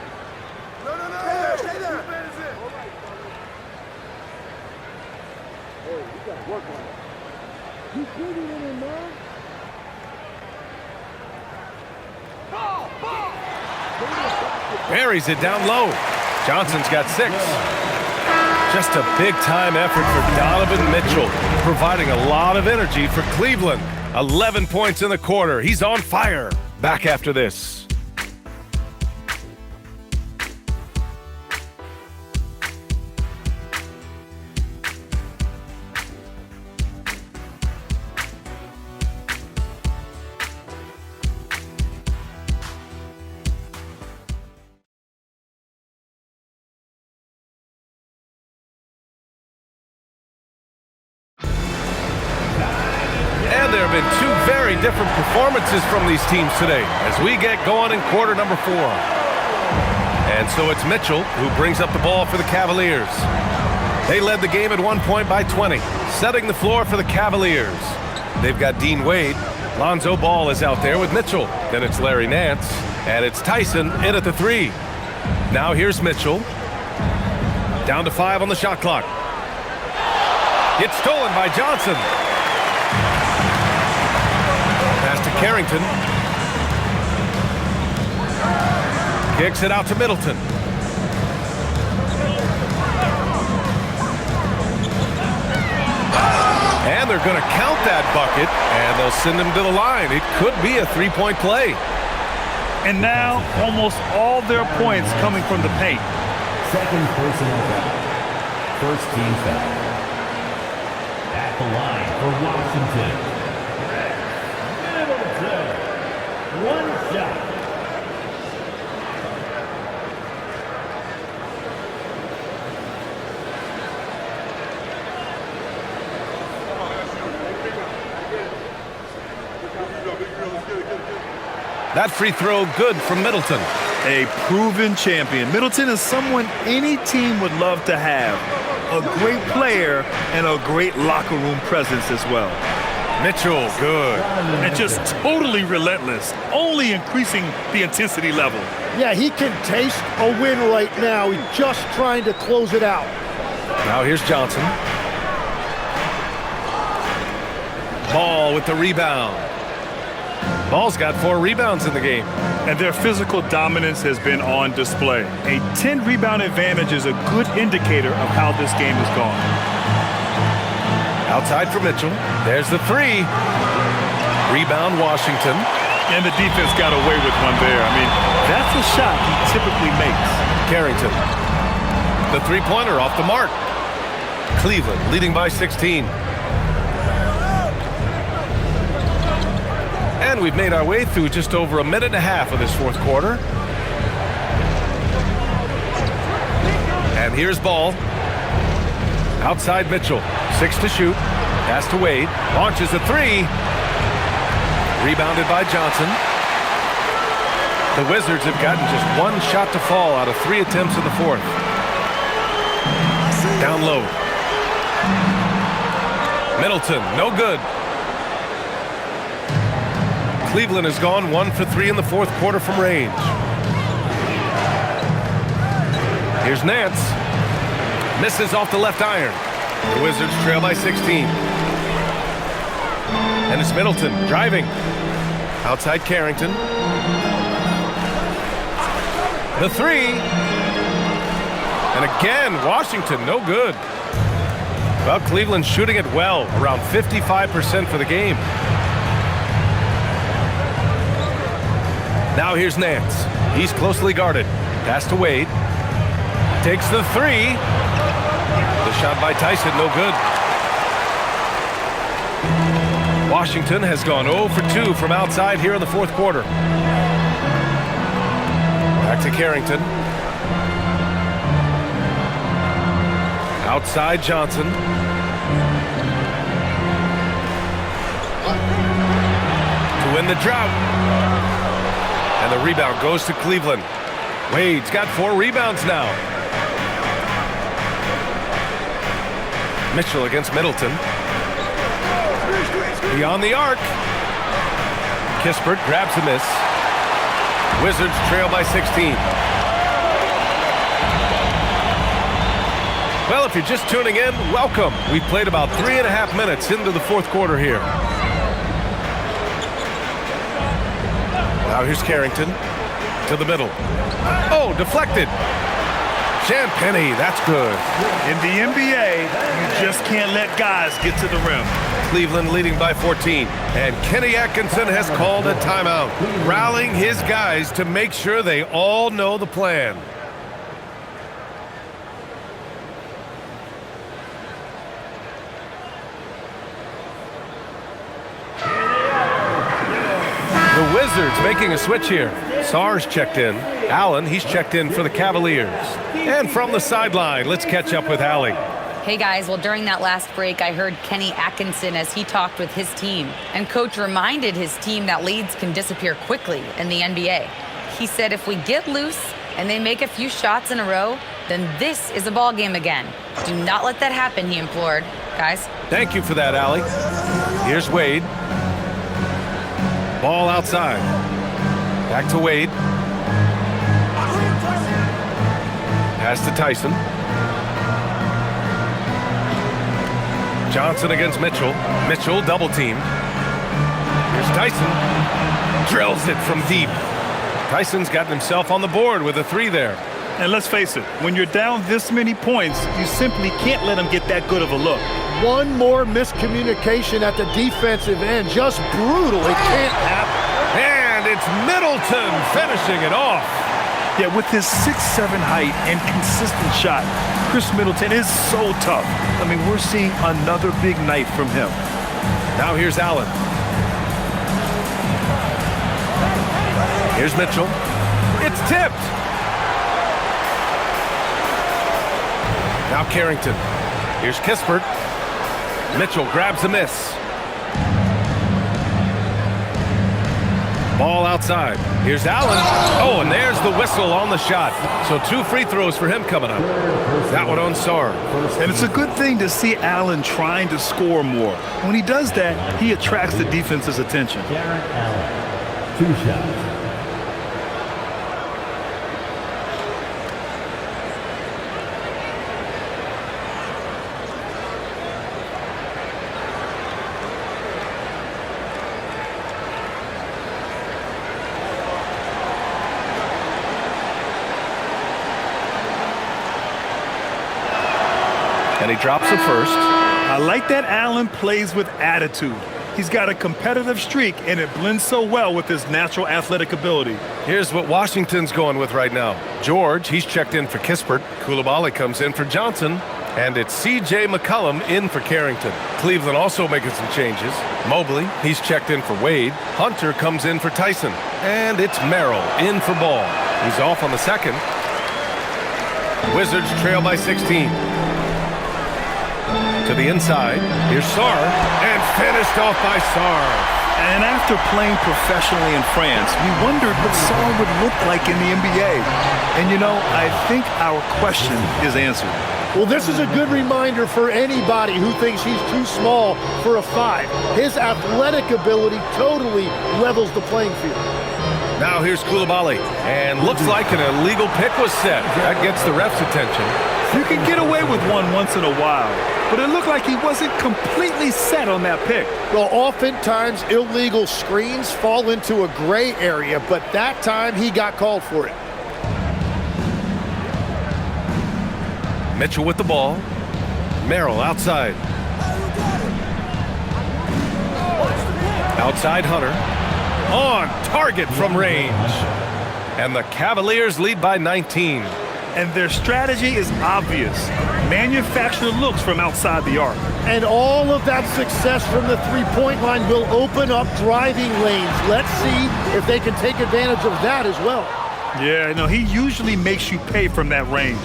No, stay there. Hey, you gotta work on it. He's shooting it in, man. Buries it down low. Johnson's got 6. Just a big-time effort for Donovan Mitchell, providing a lot of energy for Cleveland. 11 points in the quarter. He's on fire. Back after this. There have been 2 very different performances from these teams today as we get going in quarter number 4. And so it's Mitchell who brings up the ball for the Cavaliers. They led the game at one point by 20, setting the floor for the Cavaliers. They've got Dean Wade. Lonzo Ball is out there with Mitchell. Then it's Larry Nance. And it's Tyson in at the 3. Now here's Mitchell. Down to 5 on the shot clock. It's stolen by Johnson. Pass to Carrington. Kicks it out to Middleton. And they're going to count that bucket, and they'll send him to the line. It could be a three-point play. And now almost all their points coming from the paint. Second personal foul. First team foul. At the line for Washington. Middleton. One shot. That free throw good from Middleton. A proven champion. Middleton is someone any team would love to have. A great player and a great locker room presence as well. Mitchell, good. And just totally relentless, only increasing the intensity level. Yeah, he can taste a win right now. He's just trying to close it out. Now here's Johnson. Ball with the rebound. Ball's got 4 rebounds in the game. And their physical dominance has been on display. A 10-rebound advantage is a good indicator of how this game has gone. Outside for Mitchell. There's the 3. Rebound Washington. And the defense got away with one there. I mean, that's a shot he typically makes. Carrington. The three-pointer off the mark. Cleveland leading by 16. And we've made our way through just over a minute and a half of this fourth quarter. And here's Ball. Outside Mitchell. 6 to shoot. Pass to Wade. Launches a 3. Rebounded by Johnson. The Wizards have gotten just 1 shot to fall out of 3 attempts in the fourth. Down low. Middleton, no good. Cleveland has gone 1 for 3 in the fourth quarter from range. Here's Nance. Misses off the left iron. The Wizards trail by 16. And it's Middleton driving. Outside Carrington. The 3. And again, Washington, no good. Well, Cleveland's shooting it well, around 55% for the game. Now here's Nance. He's closely guarded. Pass to Wade. Takes the 3. The shot by Tyson, no good. Washington has gone 0 for 2 from outside here in the fourth quarter. Back to Carrington. Outside Johnson. To win the drought. And the rebound goes to Cleveland. Wade's got 4 rebounds now. Mitchell against Middleton. Beyond the arc. Kispert grabs the miss. Wizards trail by 16. Well, if you're just tuning in, welcome. We've played about 3.5 minutes into the fourth quarter here. Now here's Carrington to the middle. Oh, deflected. Champagnie, that's good. In the NBA, you just can't let guys get to the rim. Cleveland leading by 14. And Kenny Atkinson has called a timeout, rallying his guys to make sure they all know the plan. The Wizards making a switch here. Sarr's checked in. Allen, he's checked in for the Cavaliers. And from the sideline, let's catch up with Allie. Hey guys, well during that last break, I heard Kenny Atkinson as he talked with his team. And coach reminded his team that leads can disappear quickly in the NBA. He said if we get loose and they make a few shots in a row, then this is a ball game again. Do not let that happen, he implored. Guys. Thank you for that, Allie. Here's Wade. Ball outside. Back to Wade. Pass to Tyson. Johnson against Mitchell. Mitchell double team. Here's Tyson. Drills it from deep. Tyson's gotten himself on the board with a 3 there. And let's face it, when you're down this many points, you simply can't let them get that good of a look. One more miscommunication at the defensive end. Just brutal. It can't happen. And it's Middleton finishing it off. Yeah, with his 6'7" height and consistent shot, Chris Middleton is so tough. I mean, we're seeing another big night from him. Now here's Allen. Here's Mitchell. It's tipped. Now Carrington. Here's Kispert. Mitchell grabs a miss. Ball outside. Here's Allen. Oh, and there's the whistle on the shot. So 2 free throws for him coming up. That one on Sarr. And it's a good thing to see Allen trying to score more. When he does that, he attracts the defense's attention. Jarrett Allen, 2 shots. And he drops it first. I like that Allen plays with attitude. He's got a competitive streak, and it blends so well with his natural athletic ability. Here's what Washington's going with right now. George, he's checked in for Kispert. Coulibaly comes in for Johnson. And it's C.J. McCollum in for Carrington. Cleveland also making some changes. Mobley, he's checked in for Wade. Hunter comes in for Tyson. And it's Merrill in for Ball. He's off on the second. Wizards trail by 16. To the inside, here's Sarr, and finished off by Sarr. And after playing professionally in France, we wondered what Sarr would look like in the NBA. And you know, I think our question is answered. Well, this is a good reminder for anybody who thinks he's too small for a 5. His athletic ability totally levels the playing field. Now here's Coulibaly, and looks like an illegal pick was set. That gets the ref's attention. You can get away with one once in a while, but it looked like he wasn't completely set on that pick. Well, oftentimes illegal screens fall into a gray area, but that time he got called for it. Mitchell with the ball. Merrill outside. Outside Hunter. On target from range. And the Cavaliers lead by 19. And their strategy is obvious. Manufacture looks from outside the arc. And all of that success from the three-point line will open up driving lanes. Let's see if they can take advantage of that as well. Yeah, no, he usually makes you pay from that range.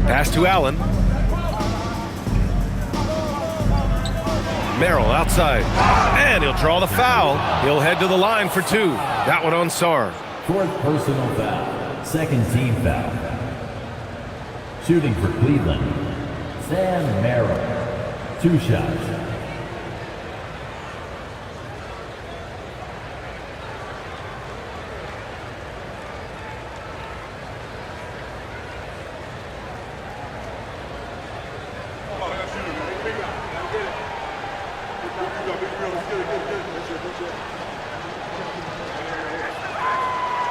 Pass to Allen. Merrill outside. And he'll draw the foul. He'll head to the line for 2. That one on Sarr. 4th personal foul. 2nd team foul. Shooting for Cleveland, Sam Merrill. 2 shots.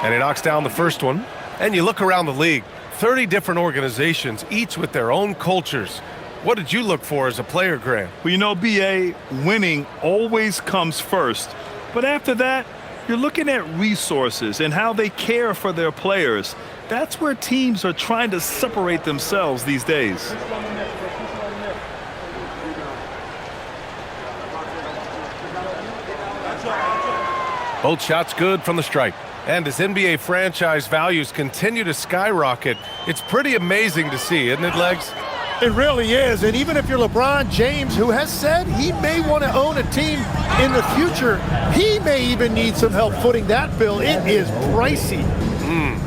And he knocks down the first one. And you look around the league, 30 different organizations, each with their own cultures. What did you look for as a player, Grant? Well, you know, B.A., winning always comes first. But after that, you're looking at resources and how they care for their players. That's where teams are trying to separate themselves these days. Both shots good from the stripe. And as NBA franchise values continue to skyrocket, it's pretty amazing to see, isn't it, Legs? It really is. And even if you're LeBron James, who has said he may want to own a team in the future, he may even need some help footing that bill. It is pricey.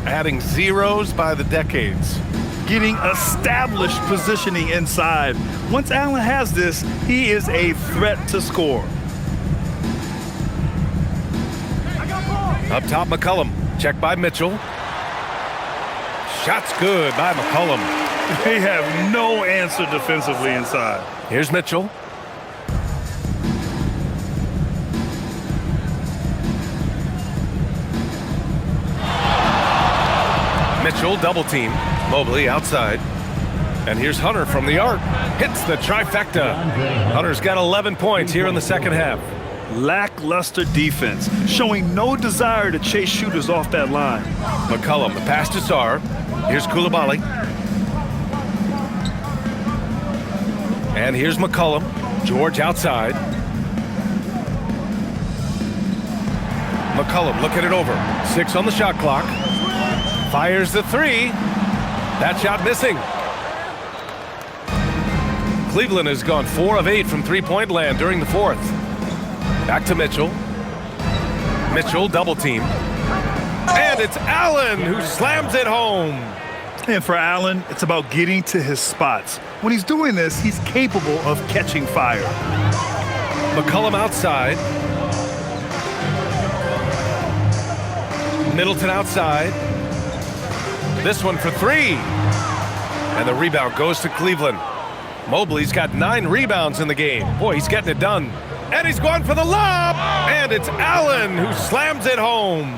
Adding zeros by the decades. Getting established positioning inside. Once Allen has this, he is a threat to score. Up top, McCollum. Check by Mitchell. Shot's good by McCollum. They have no answer defensively inside. Here's Mitchell. Mitchell double team. Mobley outside. And here's Hunter from the arc. Hits the trifecta. Hunter's got 11 points here in the second half. Lackluster defense, showing no desire to chase shooters off that line. McCollum, the pass to Sarr. Here's Coulibaly. And here's McCollum. George outside. McCollum looking it over. 6 on the shot clock. Fires the 3. That shot missing. Cleveland has gone 4 of 8 from three-point land during the fourth. Back to Mitchell. Mitchell double team. And it's Allen who slams it home. And for Allen, it's about getting to his spots. When he's doing this, he's capable of catching fire. McCollum outside. Middleton outside. This one for 3. And the rebound goes to Cleveland. Mobley's got 9 rebounds in the game. Boy, he's getting it done. And he's going for the lob. And it's Allen who slams it home.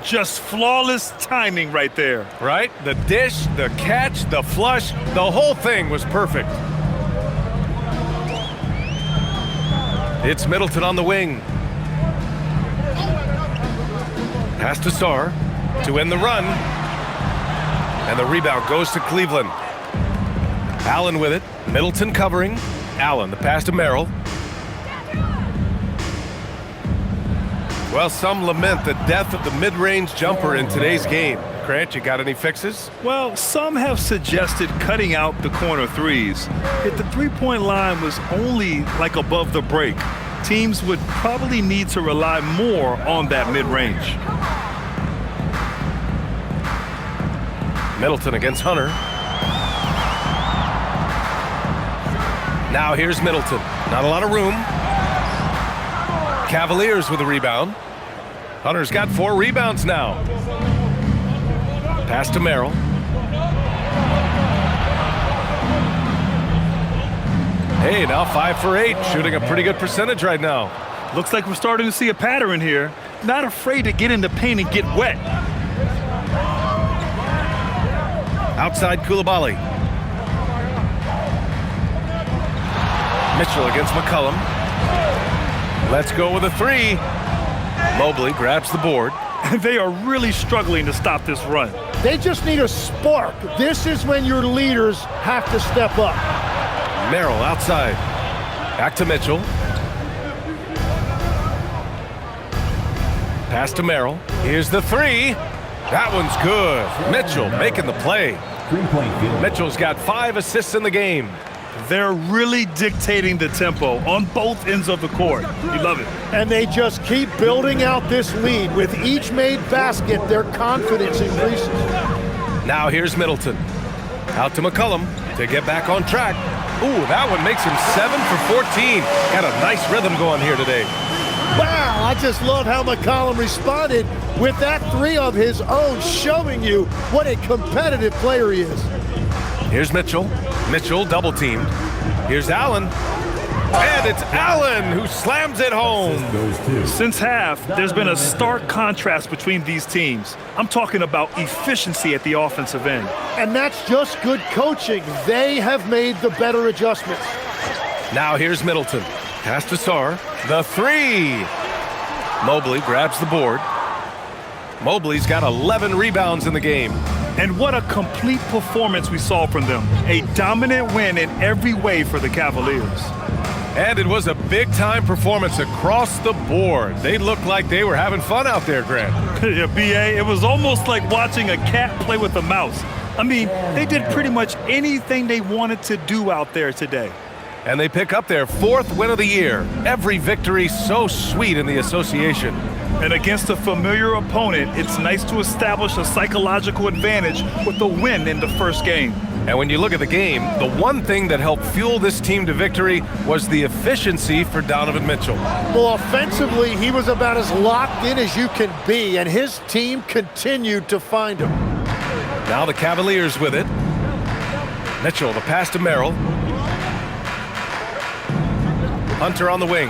Just flawless timing right there. Right? The dish, the catch, the flush, the whole thing was perfect. It's Middleton on the wing. Pass to Sarr to end the run. And the rebound goes to Cleveland. Allen with it. Middleton covering. Allen, the pass to Merrill. Well, some lament the death of the mid-range jumper in today's game. Grant, you got any fixes? Well, some have suggested cutting out the corner threes. If the three-point line was only like above the break, teams would probably need to rely more on that mid-range. Middleton against Hunter. Now here's Middleton. Not a lot of room. Cavaliers with a rebound. Hunter's got 4 rebounds now. Pass to Merrill. Hey, now 5 for 8, shooting a pretty good percentage right now. Looks like we're starting to see a pattern here. Not afraid to get in the paint and get wet. Outside Coulibaly. Mitchell against McCollum. Let's go with a 3. Mobley grabs the board. They are really struggling to stop this run. They just need a spark. This is when your leaders have to step up. Merrill outside. Back to Mitchell. Pass to Merrill. Here's the 3. That one's good. Mitchell making the play. Mitchell's got 5 assists in the game. They're really dictating the tempo on both ends of the court. You love it. And they just keep building out this lead. With each made basket, their confidence increases. Now here's Middleton. Out to McCollum to get back on track. Ooh, that one makes him 7 for 14. Got a nice rhythm going here today. Wow, I just love how McCollum responded with that 3 of his own, showing you what a competitive player he is. Here's Mitchell. Mitchell double teamed. Here's Allen. And it's Allen who slams it home. Since half, there's been a stark contrast between these teams. I'm talking about efficiency at the offensive end. And that's just good coaching. They have made the better adjustments. Now here's Middleton. Pass to Sarr. The 3. Mobley grabs the board. Mobley's got 11 rebounds in the game. And what a complete performance we saw from them. A dominant win in every way for the Cavaliers. And it was a big-time performance across the board. They looked like they were having fun out there, Grant. Yeah, B.A., it was almost like watching a cat play with a mouse. I mean, they did pretty much anything they wanted to do out there today. And they pick up their 4th win of the year. Every victory so sweet in the association. And against a familiar opponent, it's nice to establish a psychological advantage with a win in the first game. And when you look at the game, the one thing that helped fuel this team to victory was the efficiency for Donovan Mitchell. Well, offensively, he was about as locked in as you can be, and his team continued to find him. Now the Cavaliers with it. Mitchell, the pass to Merrill. Hunter on the wing.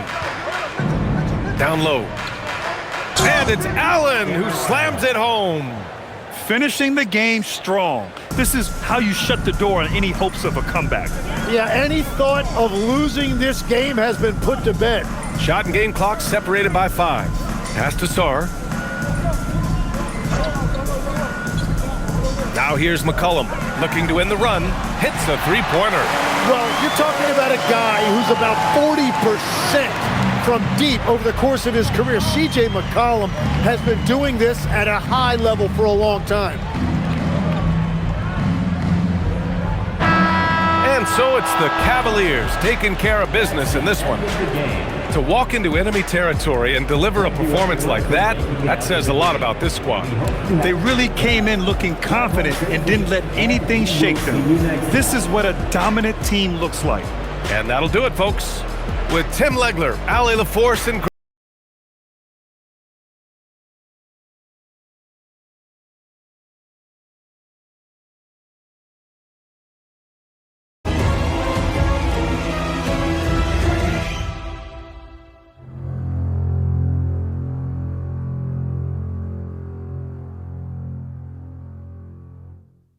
Down low. And it's Allen who slams it home. finishing the game strong. This is how you shut the door on any hopes of a comeback. Yeah, any thought of losing this game has been put to bed. Shot and game clock separated by 5. Pass to Sarr. Now here's McCollum looking to win the run. Hits a three-pointer. Well, you're talking about a guy who's about 40% from deep over the course of his career. C.J. McCollum has been doing this at a high level for a long time. And so it's the Cavaliers taking care of business in this one. To walk into enemy territory and deliver a performance like that says a lot about this squad. They really came in looking confident and didn't let anything shake them. This is what a dominant team looks like. And that'll do it, folks. With Tim Legler, Allie LaForce, and